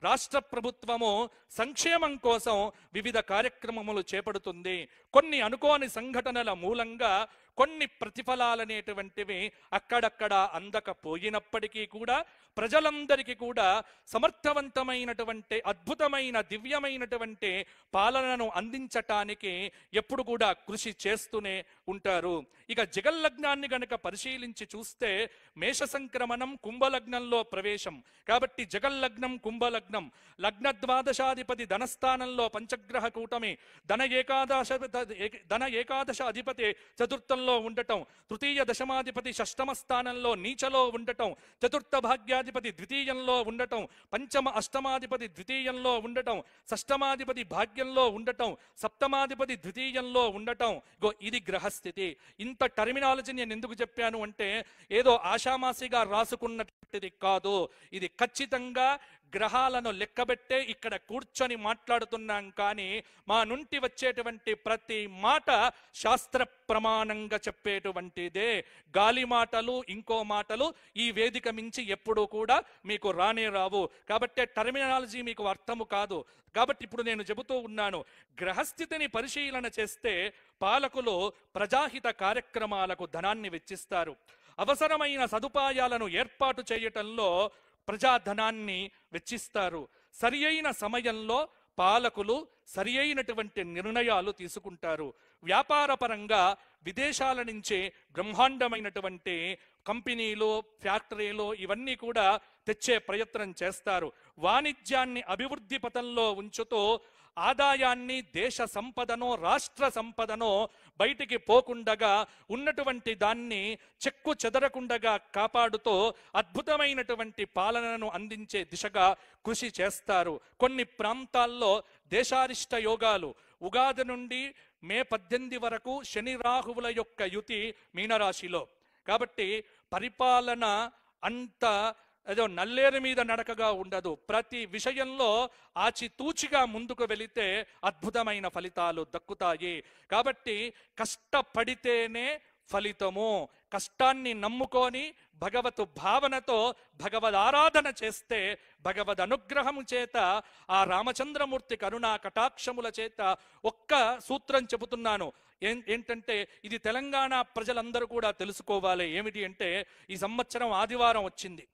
[SPEAKER 2] రాష్ట్ర ప్రభుత్వము సంక్షేమం కోసం వివిధ కార్యక్రమములు చేపడుతుంది. కొన్ని అనుకోని సంఘటనల మూలంగా కొన్ని ప్రతిఫలాలనేటువంటివి అక్కడక్కడ అందకపోయినప్పటికీ కూడా ప్రజలందరికీ కూడా సమర్థవంతమైనటువంటి అద్భుతమైన దివ్యమైనటువంటి పాలనను అందించటానికి ఎప్పుడు కూడా కృషి చేస్తూనే ఉంటారు. ఇక జగల్లగ్నాన్ని గనక పరిశీలించి చూస్తే మేష సంక్రమణం కుంభలగ్నంలో ప్రవేశం. కాబట్టి జగల్లగ్నం కుంభలగ్నం లగ్నం. లగ్న ద్వాదశాధిపతి ధనస్థానంలో పంచగ్రహ కూటమి, ధన ఏకాదశ అధిపతి చతుర్థంలో ఉండటం, తృతీయ దశమాధిపతి షష్టమ స్థానంలో నీచలో ఉండటం, చతుర్థ భాగ్యాధిపతి ద్వితీయంలో ఉండటం, పంచమ అష్టమాధిపతి ద్వితీయంలో ఉండటం, షష్టమాధిపతి భాగ్యంలో ఉండటం, సప్తమాధిపతి ద్వితీయంలో ఉండటం. ఇది గ్రహస్థితి. ఇంత టర్మినాలజీ నేను ఎందుకు చెప్పాను అంటే ఏదో ఆషామాసిగా రాసుకున్నటువంటిది కాదు. ఇది ఖచ్చితంగా గ్రహాలను లెక్కబెట్టే ఇక్కడ కూర్చొని మాట్లాడుతున్నాం. కానీ మా నుండి వచ్చేటువంటి ప్రతి మాట శాస్త్ర ప్రమాణంగా చెప్పేటువంటిదే. గాలి మాటలు, ఇంకో మాటలు ఈ వేదిక మించి ఎప్పుడూ కూడా మీకు రానే రావు. కాబట్టి టర్మినాలజీ మీకు అర్థము కాదు. కాబట్టి ఇప్పుడు నేను చెబుతూ ఉన్నాను, గ్రహస్థితిని పరిశీలన చేస్తే పాలకులు ప్రజాహిత కార్యక్రమాలకు ధనాన్ని వెచ్చిస్తారు. అవసరమైన సదుపాయాలను ఏర్పాటు చేయటంలో ప్రజాధనాన్ని వెచ్చిస్తారు. సరి అయిన సమయంలో పాలకులు సరి అయినటువంటి నిర్ణయాలు తీసుకుంటారు. వ్యాపారపరంగా విదేశాల నుంచి బ్రహ్మాండమైనటువంటి కంపెనీలు, ఫ్యాక్టరీలు ఇవన్నీ కూడా తెచ్చే ప్రయత్నం చేస్తారు. వాణిజ్యాన్ని అభివృద్ధి పథంలో ఉంచుతూ ఆదాయాన్ని, దేశ సంపదనో రాష్ట్ర సంపదనో బయటికి పోకుండగా ఉన్నటువంటి దాన్ని చెక్కు చెదరకుండగా కాపాడుతూ అద్భుతమైనటువంటి పాలనను అందించే దిశగా కృషి చేస్తారు. కొన్ని ప్రాంతాల్లో దేశారిష్ట యోగాలు, ఉగాది నుండి మే 18 వరకు శని రాహువుల యొక్క యుతి మీనరాశిలో. కాబట్టి పరిపాలన అంత ఏదో నల్లేరు మీద నడకగా ఉండదు. ప్రతి విషయంలో ఆచితూచిగా ముందుకు వెళితే అద్భుతమైన ఫలితాలు దక్కుతాయి. కాబట్టి కష్టపడితేనే ఫలితము. కష్టాన్ని నమ్ముకొని భగవత్ భావనతో భగవద్ ఆరాధన చేస్తే భగవద్ అనుగ్రహము చేత, ఆ రామచంద్రమూర్తి కరుణా కటాక్షముల చేత ఒక్క సూత్రం చెబుతున్నాను. ఏంటంటే ఇది తెలంగాణ ప్రజలందరూ కూడా తెలుసుకోవాలి. ఏమిటి అంటే ఈ సంవత్సరం ఆదివారం వచ్చింది.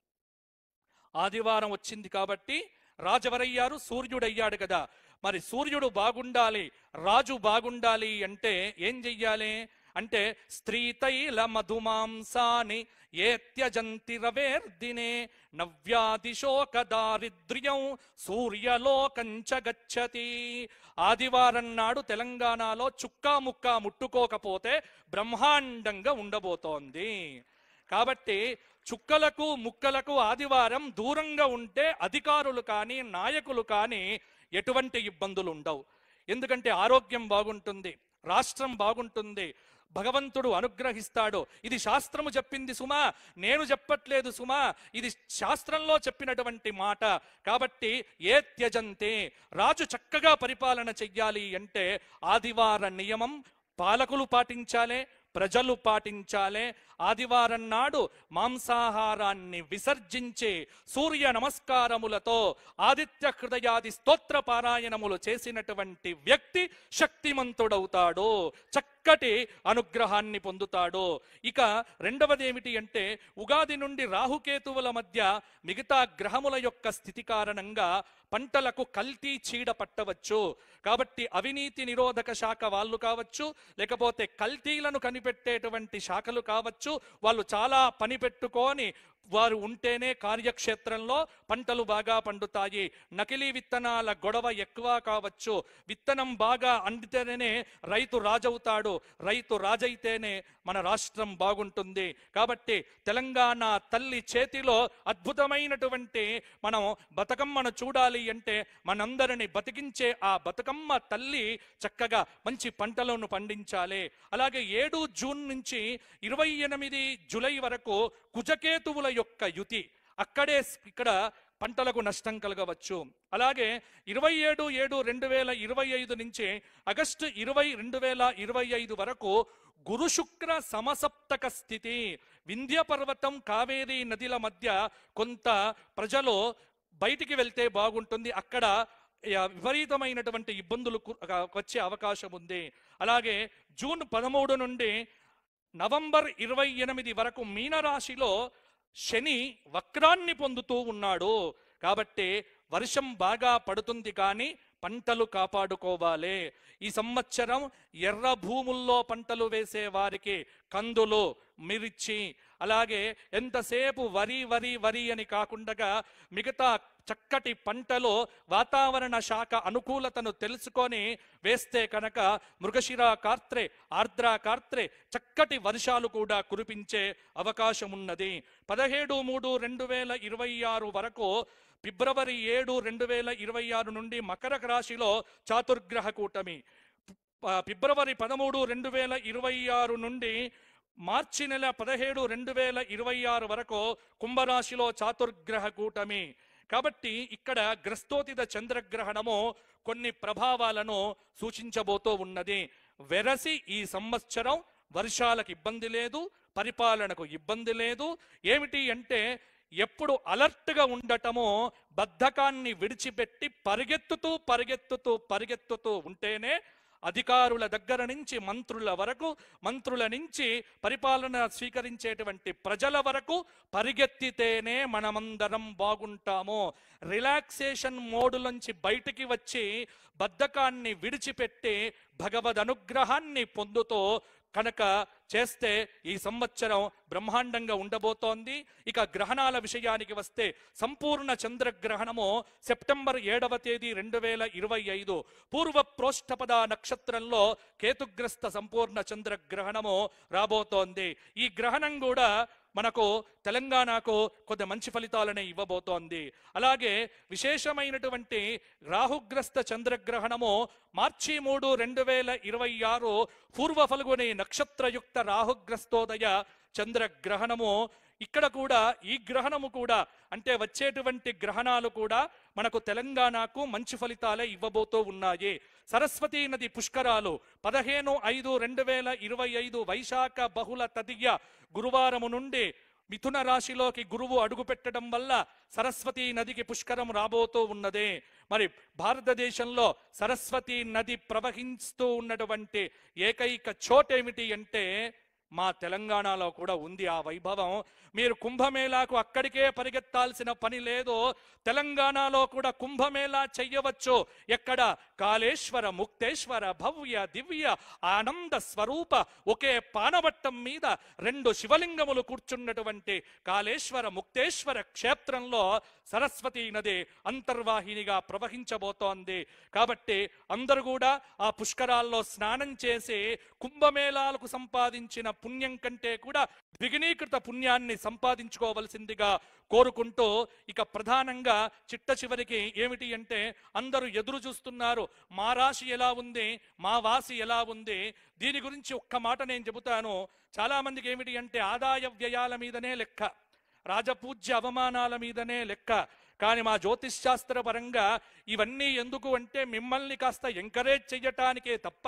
[SPEAKER 2] ఆదివారం వచ్చింది కాబట్టి రాజవరయ్యారు, సూర్యుడయ్యాడు కదా. మరి సూర్యుడు బాగుండాలి, రాజు బాగుండాలి అంటే ఏం చెయ్యాలి అంటే స్త్రీతైల మధుమాంసాని ఏ త్యజంతి రవేర్దినే నవ్యాదిశోక దారిద్ర్యం సూర్యలోకంచ గచ్చతి. ఆదివారం నాడు తెలంగాణలో చుక్కా ముక్కా ముట్టుకోకపోతే బ్రహ్మాండంగా ఉండబోతోంది. కాబట్టి చుక్కలకు ముక్కలకు ఆదివారం దూరంగా ఉంటే అధికారులు కానీ నాయకులు కానీ ఎటువంటి ఇబ్బందులు ఉండవు. ఎందుకంటే ఆరోగ్యం బాగుంటుంది, రాష్ట్రం బాగుంటుంది, భగవంతుడు అనుగ్రహిస్తాడు. ఇది శాస్త్రము చెప్పింది సుమా, నేను చెప్పట్లేదు సుమా, ఇది శాస్త్రంలో చెప్పినటువంటి మాట. కాబట్టి ఏ త్యజంతే, రాజు చక్కగా పరిపాలన చెయ్యాలి అంటే ఆదివార నియమం పాలకులు పాటించాలి, ప్రజలు పాటించాలి. ఆదివారం నాడు మాంసాహారాన్ని విసర్జించి సూర్య నమస్కారములతో ఆదిత్య హృదయాది స్తోత్ర పారాయణములు చేసినటువంటి వ్యక్తి శక్తిమంతుడవుతాడు, చక్కటి అనుగ్రహాన్ని పొందుతాడు. ఇక రెండవది ఏమిటి అంటే ఉగాది నుండి రాహుకేతువుల మధ్య మిగతా గ్రహముల యొక్క స్థితి కారణంగా పంటలకు కల్తీ చీడ పట్టవచ్చు. కాబట్టి అవినీతి నిరోధక శాఖ వాళ్ళు కావచ్చు, లేకపోతే కల్తీలను కనిపెట్టేటువంటి శాఖలు కావచ్చు, వాళ్ళు చాలా పని పెట్టుకొని వారు ఉంటేనే కార్యక్షేత్రంలో పంటలు బాగా పండుతాయి. నకిలీ విత్తనాల గొడవ ఎక్కువ కావచ్చు. విత్తనం బాగా అందితేనే రైతు రాజవుతాడు, రైతు రాజైతేనే మన రాష్ట్రం బాగుంటుంది. కాబట్టి తెలంగాణ తల్లి చేతిలో అద్భుతమైనటువంటి మనం బతుకమ్మను చూడాలి అంటే మనందరిని బతికించే ఆ బతుకమ్మ తల్లి చక్కగా మంచి పంటలను పండించాలి. అలాగే 7 జూన్ నుంచి 28 జూలై వరకు కుజకేతువుల యొక్క యుతి, అక్కడే ఇక్కడ పంటలకు నష్టం కలగవచ్చు. అలాగే 27/7/2025 నుంచి ఆగస్టు 20/2025 వరకు గురు శుక్ర సమసప్తక స్థితి. వింధ్య పర్వతం, కావేరీ నదిల మధ్య కొంత ప్రజలు బయటికి వెళ్తే బాగుంటుంది, అక్కడ విపరీతమైనటువంటి ఇబ్బందులు వచ్చే అవకాశం ఉంది. అలాగే జూన్ 13 నుండి నవంబర్ 28 వరకు మీనరాశిలో శని వక్రాన్ని పొందుతూ ఉన్నాడు. కాబట్టి వర్షం బాగా పడుతుంది కానీ పంటలు కాపాడుకోవాలి. ఈ సంవత్సరం ఎర్ర భూముల్లో పంటలు వేసే వారికి కందులు, మిర్చి, అలాగే ఎంతసేపు వరి వరి వరి అని కాకుండా మిగతా చక్కటి పంటలో వాతావరణ శాఖ అనుకూలతను తెలుసుకొని వేస్తే కనుక మృగశిర కార్త్రే, ఆర్ద్ర కార్త్రే చక్కటి వర్షాలు కూడా కురిపించే అవకాశం ఉన్నది. 17/3/2026 వరకు ఫిబ్రవరి 7, 2026 నుండి మకర రాశిలో చాతుర్గ్రహ కూటమి, ఫిబ్రవరి 13, 2026 నుండి మార్చి నెల 17, 2026 వరకు కుంభరాశిలో చాతుర్గ్రహ కూటమి. కాబట్టి ఇక్కడ గ్రస్తోతిత చంద్రగ్రహణము కొన్ని ప్రభావాలను సూచించబోతూ ఉన్నది. వెరసి ఈ సంవత్సరం వర్షాలకు ఇబ్బంది లేదు, పరిపాలనకు ఇబ్బంది లేదు. ఏమిటి అంటే ఎప్పుడు అలర్ట్గా ఉండటమో, బద్ధకాన్ని విడిచిపెట్టి పరిగెత్తుతూ పరిగెత్తుతూ పరిగెత్తుతూ ఉంటేనే అధికారుల దగ్గర నుంచి మంత్రుల వరకు, మంత్రుల నుంచి పరిపాలన స్వీకరించేటువంటి ప్రజల వరకు పరిగెత్తితేనే మనమందరం బాగుంటాము. రిలాక్సేషన్ మోడులోంచి బయటికి వచ్చి బద్ధకాన్ని విడిచిపెట్టి భగవద్ అనుగ్రహాన్ని పొందుతూ కనుక చేస్తే ఈ సంవత్సరం బ్రహ్మాండంగా ఉండబోతోంది. ఇక గ్రహణాల విషయానికి వస్తే సంపూర్ణ చంద్రగ్రహణము సెప్టెంబర్ 7వ తేదీ 2025 పూర్వ ప్రోష్ఠపద నక్షత్రంలో కేతుగ్రస్త సంపూర్ణ చంద్రగ్రహణము రాబోతోంది. ఈ గ్రహణం కూడా మనకు తెలంగాణకు కొద్ది మంచి ఫలితాలనే ఇవ్వబోతోంది. అలాగే విశేషమైనటువంటి రాహుగ్రస్త చంద్రగ్రహణము మార్చి 3, 2026 పూర్వ ఫల్గుని నక్షత్రయుక్త రాహుగ్రస్తోదయ చంద్రగ్రహణము. ఇక్కడ కూడా ఈ గ్రహణము కూడా అంటే వచ్చేటువంటి గ్రహణాలు కూడా మనకు తెలంగాణకు మంచి ఫలితాలే ఇవ్వబోతూ ఉన్నాయి. సరస్వతీ నది పుష్కరాలు 15/5/2025 వైశాఖ బహుళ తదియ గురువారము నుండి మిథున రాశిలోకి గురువు అడుగు పెట్టడం వల్ల సరస్వతీ నదికి పుష్కరం రాబోతూ ఉన్నది. మరి భారతదేశంలో సరస్వతీ నది ప్రవహిస్తూ ఉన్నటువంటి ఏకైక చోటేమిటి అంటే మా తెలంగాణలో కూడా ఉంది ఆ వైభవం. మీరు కుంభమేళాకు అక్కడికే పరిగెత్తాల్సిన పని లేదు. తెలంగాణలో కూడా కుంభమేళా చెయ్యవచ్చు. ఎక్కడ? కాళేశ్వర ముక్తేశ్వర భవ్య దివ్య ఆనంద స్వరూప ఒకే పానవట్టం మీద 2 శివలింగములు కూర్చున్నటువంటి కాళేశ్వర ముక్తేశ్వర క్షేత్రంలో సరస్వతీ నది అంతర్వాహినిగా ప్రవహించబోతోంది. కాబట్టి అందరూ కూడా ఆ పుష్కరాల్లో స్నానం చేసి కుంభమేళాలకు సంపాదించిన పుణ్యం కంటే కూడా ద్విగుణీకృత పుణ్యాన్ని సంపాదించుకోవలసిందిగా కోరుకుంటూ, ఇక ప్రధానంగా చిట్ట చివరికి ఏమిటి అంటే అందరూ ఎదురు చూస్తున్నారు, మా రాశి ఎలా ఉంది, మా వాసి ఎలా ఉంది. దీని గురించి ఒక్క మాట నేను చెబుతాను. చాలా మందికి ఏమిటి అంటే ఆదాయ వ్యయాల మీదనే లెక్క, రాజపూజ్య అవమానాల మీదనే లెక్క. కానీ మా జ్యోతిష్శాస్త్ర పరంగా ఇవన్నీ ఎందుకు అంటే మిమ్మల్ని కాస్త ఎంకరేజ్ చెయ్యటానికే తప్ప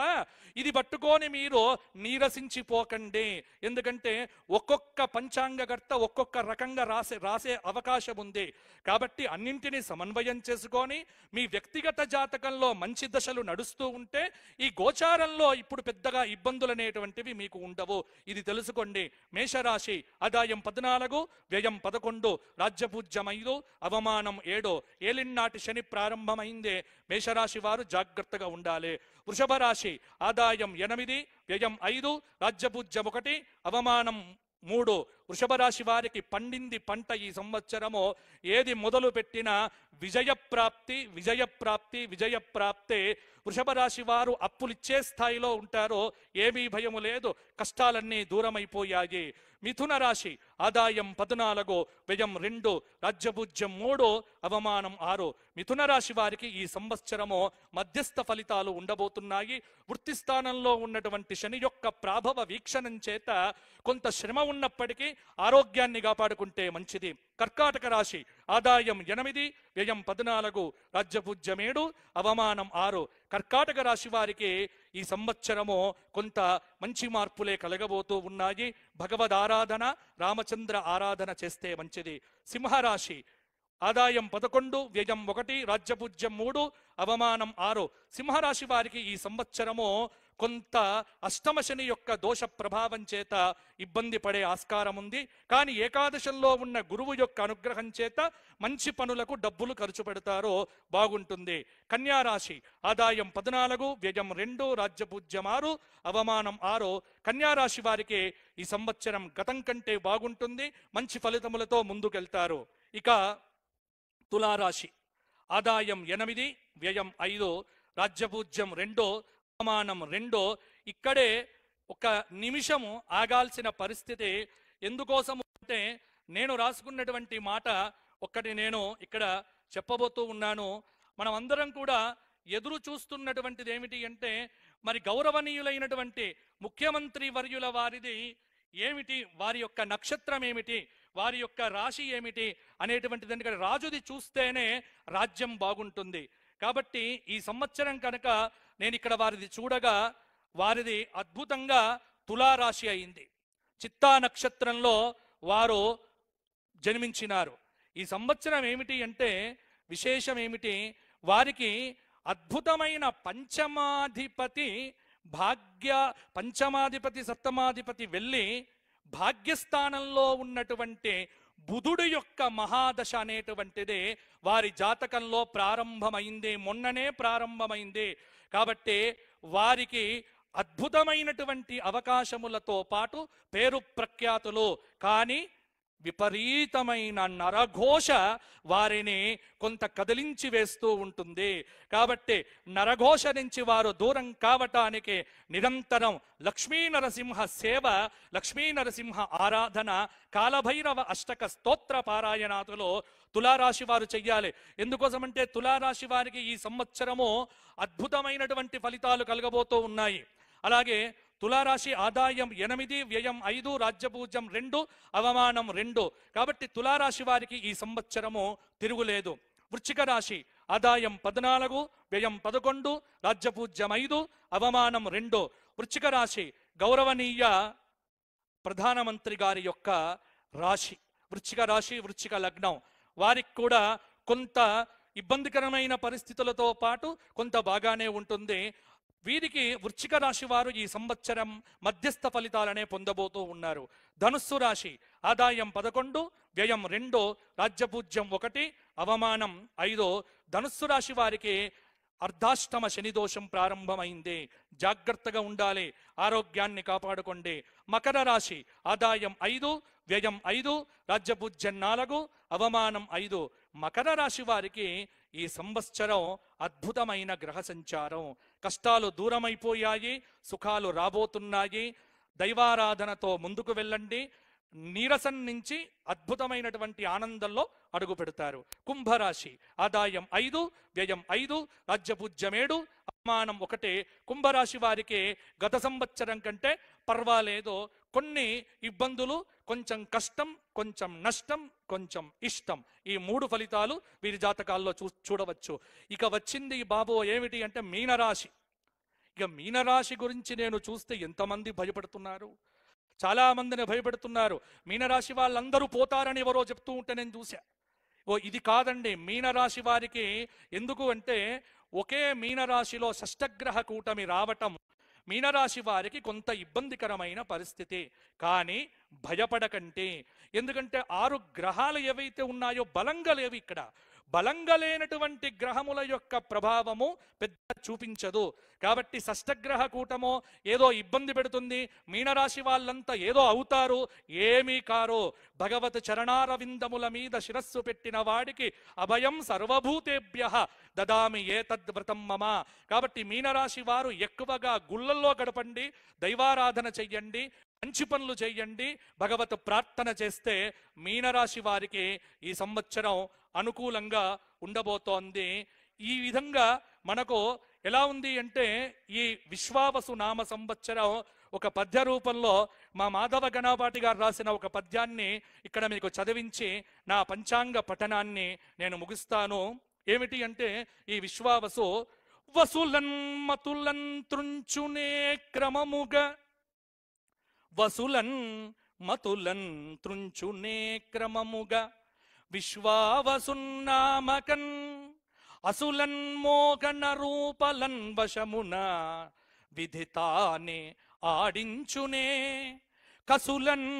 [SPEAKER 2] ఇది పట్టుకొని మీరు నీరసించిపోకండి. ఎందుకంటే ఒక్కొక్క పంచాంగకర్త ఒక్కొక్క రకంగా రాసే అవకాశం ఉంది. కాబట్టి అన్నింటినీ సమన్వయం చేసుకొని మీ వ్యక్తిగత జాతకంలో మంచి దశలు నడుస్తూ ఉంటే ఈ గోచారంలో ఇప్పుడు పెద్దగా ఇబ్బందులు అనేటువంటివి మీకు ఉండవు. ఇది తెలుసుకోండి. మేషరాశి ఆదాయం 14, వ్యయం 11, రాజ్యపూజ్యం 5, అవమానం 7. ఏలినాటి శని ప్రారంభమైందే. మేషరాశి వారు జాగ్రత్తగా ఉండాలి. వృషభ రాశి ఆదాయం 8, వ్యయం 5, రాజ్యపూజ్యం 1, అవమానం 3. వృషభ రాశి వారికి పండింది పంట. ఈ సంవత్సరము ఏది మొదలు పెట్టినా విజయప్రాప్తి విజయప్రాప్తి విజయప్రాప్తే. వృషభ రాశి వారు అప్పులిచ్చే స్థాయిలో ఉంటారో ఏమీ భయము లేదు, కష్టాలన్నీ దూరమైపోయాయి. మిథున రాశి ఆదాయం 14, వ్యయం 2, రాజ్యపూజ్యం 3, అవమానం 6. మిథున రాశి వారికి ఈ సంవత్సరము మధ్యస్థ ఫలితాలు ఉండబోతున్నాయి. వృత్తి స్థానంలో ఉన్నటువంటి శని యొక్క ప్రాభవ వీక్షణం చేత కొంత శ్రమ ఉన్నప్పటికీ ఆరోగ్యాన్ని కాపాడుకుంటే మంచిది. కర్కాటక రాశి ఆదాయం 8, వ్యయం 14, రాజ్యపూజ్యం 7, అవమానం 6. కర్కాటక రాశి వారికి ఈ సంవత్సరము కొంత మంచి మార్పులే కలగబోతూ ఉన్నాయి. భగవద్ ఆరాధన, రామచంద్ర ఆరాధన చేస్తే మంచిది. సింహరాశి ఆదాయం 11, వ్యయం 1, రాజ్యపూజ్యం 3, అవమానం 6. సింహరాశి వారికి ఈ సంవత్సరము కొంత అష్టమ శని యొక్క దోష ప్రభావం చేత ఇబ్బంది పడే ఆస్కారం ఉంది. కానీ ఏకాదశంలో ఉన్న గురువు యొక్క అనుగ్రహం చేత మంచి పనులకు డబ్బులు ఖర్చు పెడతారో బాగుంటుంది. కన్యారాశి ఆదాయం 14, వ్యయం 2, రాజ్యపూజ్యం 6, అవమానం 6. కన్యారాశి వారికి ఈ సంవత్సరం గతం కంటే బాగుంటుంది, మంచి ఫలితములతో ముందుకెళ్తారు. ఇక తులారాశి ఆదాయం 8, వ్యయం 5, రాజ్యపూజ్యం 2, అవమానం 2. ఇక్కడే ఒక నిమిషము ఆగాల్సిన పరిస్థితి. ఎందుకోసము అంటే నేను రాసుకున్నటువంటి మాట ఒక్కటి నేను ఇక్కడ చెప్పబోతూ ఉన్నాను. మనం అందరం కూడా ఎదురు చూస్తున్నటువంటిది ఏమిటి అంటే మరి గౌరవనీయులైనటువంటి ముఖ్యమంత్రి వర్యుల వారిది ఏమిటి, వారి యొక్క నక్షత్రం ఏమిటి, వారి యొక్క రాశి ఏమిటి అనేటువంటిది. ఎందుకంటే రాజుది చూస్తేనే రాజ్యం బాగుంటుంది. కాబట్టి ఈ సంవత్సరం కనుక నేను ఇక్కడ వారిది చూడగా వారిది అద్భుతంగా తులారాశి అయింది. చిత్తా నక్షత్రంలో వారు జన్మించినారు. ఈ సంవత్సరం ఏమిటి అంటే విశేషం ఏమిటి, వారికి అద్భుతమైన పంచమాధిపతి సప్తమాధిపతి వెళ్ళి భాగ్యస్థానంలో ఉన్నటువంటి బుధుడు యొక్క మహాదశ అనేటువంటిది వారి జాతకంలో ప్రారంభమైంది, మొన్ననే ప్రారంభమైంది. కాబట్టి వారికి అద్భుతమైనటువంటి అవకాశములతో పాటు పేరు ప్రఖ్యాతులు, కానీ విపరీతమైన నరఘోష వారిని కొంత కదిలించి వేస్తూ ఉంటుంది. కాబట్టి నరఘోష నుంచి వారు దూరం కావటానికి నిరంతరం లక్ష్మీ నరసింహ సేవ, లక్ష్మీ నరసింహ ఆరాధన, కాలభైరవ అష్టక స్తోత్ర పారాయణాదులు తులారాశి వారు చెయ్యాలి. ఎందుకోసమంటే తులారాశి వారికి ఈ సంవత్సరము అద్భుతమైనటువంటి ఫలితాలు కలగబోతూ ఉన్నాయి. అలాగే తులారాశి ఆదాయం 8, వ్యయం 5, రాజ్యపూజ్యం 2, అవమానం 2. కాబట్టి తులారాశి వారికి ఈ సంవత్సరము తిరుగులేదు. వృశ్చిక రాశి ఆదాయం 14, వ్యయం 11, రాజ్యపూజ్యం 5, అవమానం 2. వృశ్చిక రాశి గౌరవనీయ ప్రధానమంత్రి గారి యొక్క రాశి. వృశ్చిక రాశి, వృశ్చిక లగ్నం వారికి కూడా కొంత ఇబ్బందికరమైన పరిస్థితులతో పాటు కొంత బాగానే ఉంటుంది. వీరికి వృశ్చిక రాశి వారు ఈ సంవత్సరం మధ్యస్థ ఫలితాలనే పొందబోతూ ఉన్నారు. ధనుస్సు రాశి ఆదాయం 11, వ్యయం 2, రాజ్యపూజ్యం 1, అవమానం 5. ధనుస్సు రాశి వారికి అర్ధాష్టమ శని దోషం ప్రారంభమైంది. జాగ్రత్తగా ఉండాలి, ఆరోగ్యాన్ని కాపాడుకోండి. మకర రాశి ఆదాయం 5, వ్యయం 5, రాజ్యపూజ్యం 4, అవమానం 5. మకర రాశి వారికి ఈ సంవత్సరం అద్భుతమైన గ్రహ సంచారం. కష్టాలు దూరమైపోయాయి, సుఖాలు రాబోతున్నాయి. దైవారాధనతో ముందుకు వెళ్ళండి. నీరసం నుంచి అద్భుతమైనటువంటి ఆనందంలో అడుగు పెడతారు. కుంభరాశి ఆదాయం 5, వ్యయం 5, రాజ్యపూజ్యం 7, అవమానం 1. కుంభరాశి వారికి గత సంవత్సరం కంటే పర్వాలేదు. కొన్ని ఇబ్బందులు, కొంచెం కష్టం, కొంచెం నష్టం, కొంచెం ఇష్టం, ఈ 3 ఫలితాలు వీరి జాతకాల్లో చూడవచ్చు. ఇక వచ్చింది బాబో ఏమిటి అంటే మీనరాశి. ఇక మీనరాశి గురించి నేను చూస్తే ఎంతమంది భయపడుతున్నారు, చాలా మందిని భయపెడుతున్నారు. మీనరాశి వాళ్ళందరూ పోతారని ఎవరో చెప్తూ ఉంటే నేను చూసా. ఇది కాదండి. మీనరాశి వారికి ఎందుకు అంటే ఒకే మీనరాశిలో షష్టగ్రహ కూటమి రావటం మీనరాశి వారికి కొంత ఇబ్బందికరమైన పరిస్థితి. కానీ భయపడకండి. ఎందుకంటే 6 గ్రహాలు ఏవైతే ఉన్నాయో బలంగా లేవు. ఇక్కడ బలంగా లేనటువంటి గ్రహముల యొక్క ప్రభావము పెద్ద చూపించదు. కాబట్టి షష్టగ్రహ కూటమో ఏదో ఇబ్బంది పెడుతుంది, మీనరాశి వాళ్ళంతా ఏదో అవుతారు, ఏమీ కారు. భగవత్ చరణారవిందముల మీద శిరస్సు పెట్టిన వాడికి అభయం సర్వభూతేభ్యః దదామి ఏతద్వ్రతం మమ. కాబట్టి మీనరాశి వారు ఎక్కువగా గుళ్ళల్లో గడపండి, దైవారాధన చెయ్యండి, మంచి పనులు చెయ్యండి, భగవత్ ప్రార్థన చేస్తే మీనరాశి వారికి ఈ సంవత్సరం అనుకూలంగా ఉండబోతోంది. ఈ విధంగా మనకు ఎలా ఉంది అంటే ఈ విశ్వావసు నామ సంవత్సరం ఒక పద్య రూపంలో మా మాధవ గణపాటి గారు రాసిన ఒక పద్యాన్ని ఇక్కడ మీకు చదివించి నా పంచాంగ పఠనాన్ని నేను ముగిస్తాను. ఏమిటి అంటే ఈ విశ్వావసు వసులన్ మతులన్ త్రుంచునే క్రమముగా, వసులన్ మతులన్ త్రుంచునే క్రమముగా, విశ్వావసున్నామకన్ అసులన్ మోగన రూపలన్ వశమున, విధితానే ఆడించునే కసులన్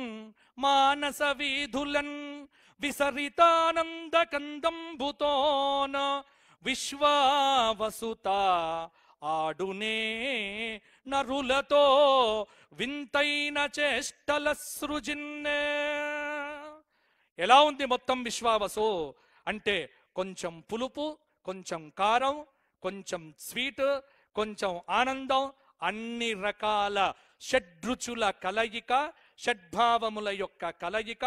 [SPEAKER 2] మానస వీధులన్ విసరితానంద కందంబుతోన విశ్వావసుత ఆడునే నరులతో వింతైన చేష్టల సృజిన్నే. ఎలా ఉంది మొత్తం విశ్వావసు అంటే కొంచెం పులుపు, కొంచెం కారం, కొంచెం స్వీట్, కొంచెం ఆనందం, అన్ని రకాల షడ్రుచుల కలయిక, షడ్భావముల యొక్క కలయిక.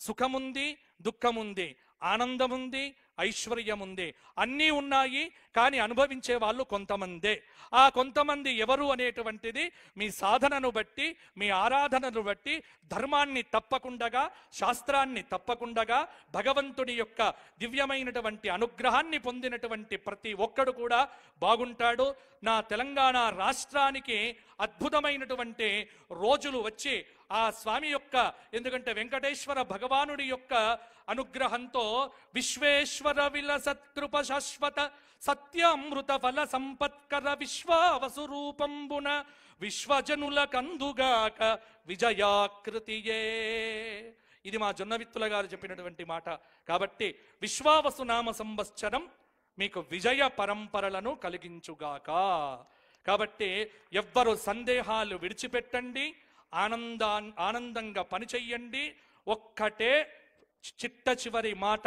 [SPEAKER 2] సుఖముంది, దుఃఖముంది, ఆనందముంది, ఐశ్వర్యముంది, అన్నీ ఉన్నాయి. కానీ అనుభవించే వాళ్ళు కొంతమందే. ఆ కొంతమంది ఎవరు అనేటువంటిది మీ సాధనను బట్టి, మీ ఆరాధనను బట్టి, ధర్మాన్ని తప్పకుండగా, శాస్త్రాన్ని తప్పకుండగా, భగవంతుని యొక్క దివ్యమైనటువంటి అనుగ్రహాన్ని పొందినటువంటి ప్రతి ఒక్కడు కూడా బాగుంటాడు. నా తెలంగాణ రాష్ట్రానికి అద్భుతమైనటువంటి రోజులు వచ్చి ఆ స్వామి యొక్క, ఎందుకంటే వెంకటేశ్వర భగవానుడి యొక్క అనుగ్రహంతో విశ్వేశ్వర విలసత్కృప శాశ్వత సత్యామృత ఫల సంపత్కర విశ్వావసు రూపంబున విశ్వజనుల కందుగాక విజయాకృతియే. ఇది మా జొన్నవిత్తుల గారు చెప్పినటువంటి మాట. కాబట్టి విశ్వావసు నామ సంవత్సరం మీకు విజయ పరంపరలను కలిగించుగాక. కాబట్టి ఎవ్వరు సందేహాలు విడిచిపెట్టండి, ఆనందంగా పనిచెయ్యండి. ఒక్కటే చిట్ట చివరి మాట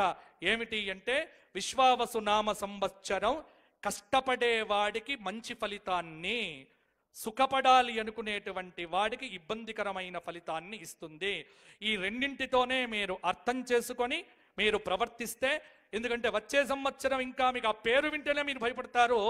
[SPEAKER 2] ఏమిటి అంటే, విశ్వావసు నామ సంవత్సరం కష్టపడే వాడికి మంచి ఫలితాన్ని, సుఖపడాలి అనుకునేటువంటి వాడికి ఇబ్బందికరమైన ఫలితాన్ని ఇస్తుంది. ఈ రెండింటితోనే మీరు అర్థం చేసుకొని మీరు ప్రవర్తిస్తే, ఎందుకంటే వచ్చే సంవత్సరం ఇంకా మీకు ఆ పేరు వింటేనే మీరు భయపడతారు.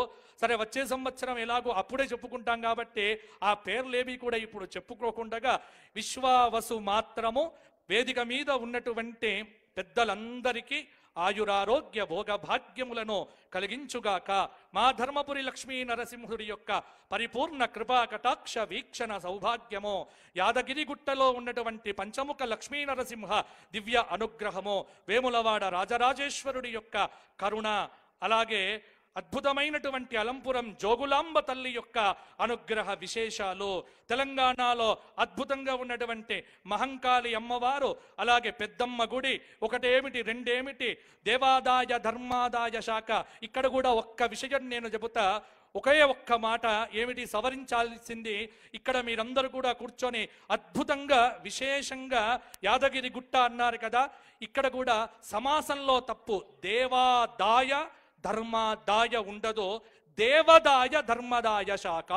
[SPEAKER 2] సరే, వచ్చే సంవత్సరం ఎలాగో అప్పుడే చెప్పుకుంటాం కాబట్టి ఆ పేర్లేవి కూడా ఇప్పుడు చెప్పుకోకుండా విశ్వావసు మాత్రము వేదిక మీద ఉన్నటువంటి పెద్దలందరికీ ఆయురారోగ్య భోగ భాగ్యములను కలిగించుగాక. మా ధర్మపురి లక్ష్మీ నరసింహుడి యొక్క పరిపూర్ణ కృపా కటాక్ష వీక్షణ సౌభాగ్యము, యాదగిరిగుట్టలో ఉన్నటువంటి పంచముఖ లక్ష్మీ నరసింహ దివ్య అనుగ్రహము, వేములవాడ రాజరాజేశ్వరుడి యొక్క కరుణ, అలాగే అద్భుతమైనటువంటి అలంపురం జోగులాంబ తల్లి యొక్క అనుగ్రహ విశేషాలు, తెలంగాణలో అద్భుతంగా ఉన్నటువంటి మహంకాళి అమ్మవారు, అలాగే పెద్దమ్మ గుడి, ఒకటేమిటి రెండేమిటి, దేవాదాయ ధర్మాదాయ శాఖ. ఇక్కడ కూడా ఒక్క విషయం నేను చెబుతా, ఒకే ఒక్క మాట ఏమిటి సవరించాల్సింది. ఇక్కడ మీరందరూ కూడా కూర్చొని అద్భుతంగా విశేషంగా యాదగిరి గుట్ట అన్నారు కదా, ఇక్కడ కూడా సమాసంలో తప్పు, దేవాదాయ ధర్మదాయ ఉండదు, దేవదాయ ధర్మదాయ శాఖ.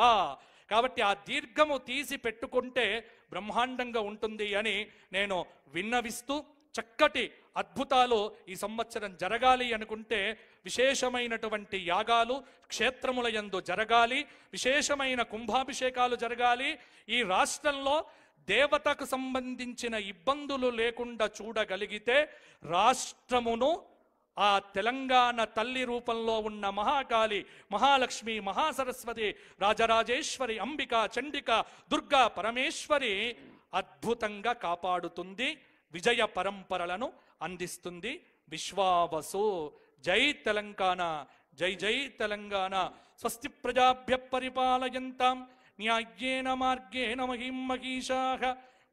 [SPEAKER 2] కాబట్టి ఆ దీర్ఘము తీసి పెట్టుకుంటే బ్రహ్మాండంగా ఉంటుంది అని నేను విన్నవిస్తూ, చక్కటి అద్భుతాలు ఈ సంవత్సరం జరగాలి అనుకుంటే విశేషమైనటువంటి యాగాలు క్షేత్రముల యందు జరగాలి, విశేషమైన కుంభాభిషేకాలు జరగాలి. ఈ రాష్ట్రంలో దేవతకు సంబంధించిన ఇబ్బందులు లేకుండా చూడగలిగితే రాష్ట్రమును ఆ తెలంగాణ తల్లి రూపంలో ఉన్న మహాకాళి, మహాలక్ష్మి, మహాసరస్వతి, రాజరాజేశ్వరి, అంబిక, చండిక, దుర్గా పరమేశ్వరి అద్భుతంగా కాపాడుతుంది, విజయ పరంపరలను అందిస్తుంది. విశ్వావసు. జై తెలంగాణ, జై జై తెలంగాణ. స్వస్తి ప్రజాభ్య పరిపాలయంతాం న్యాయేన మార్గేణ మహిం మహిషాః.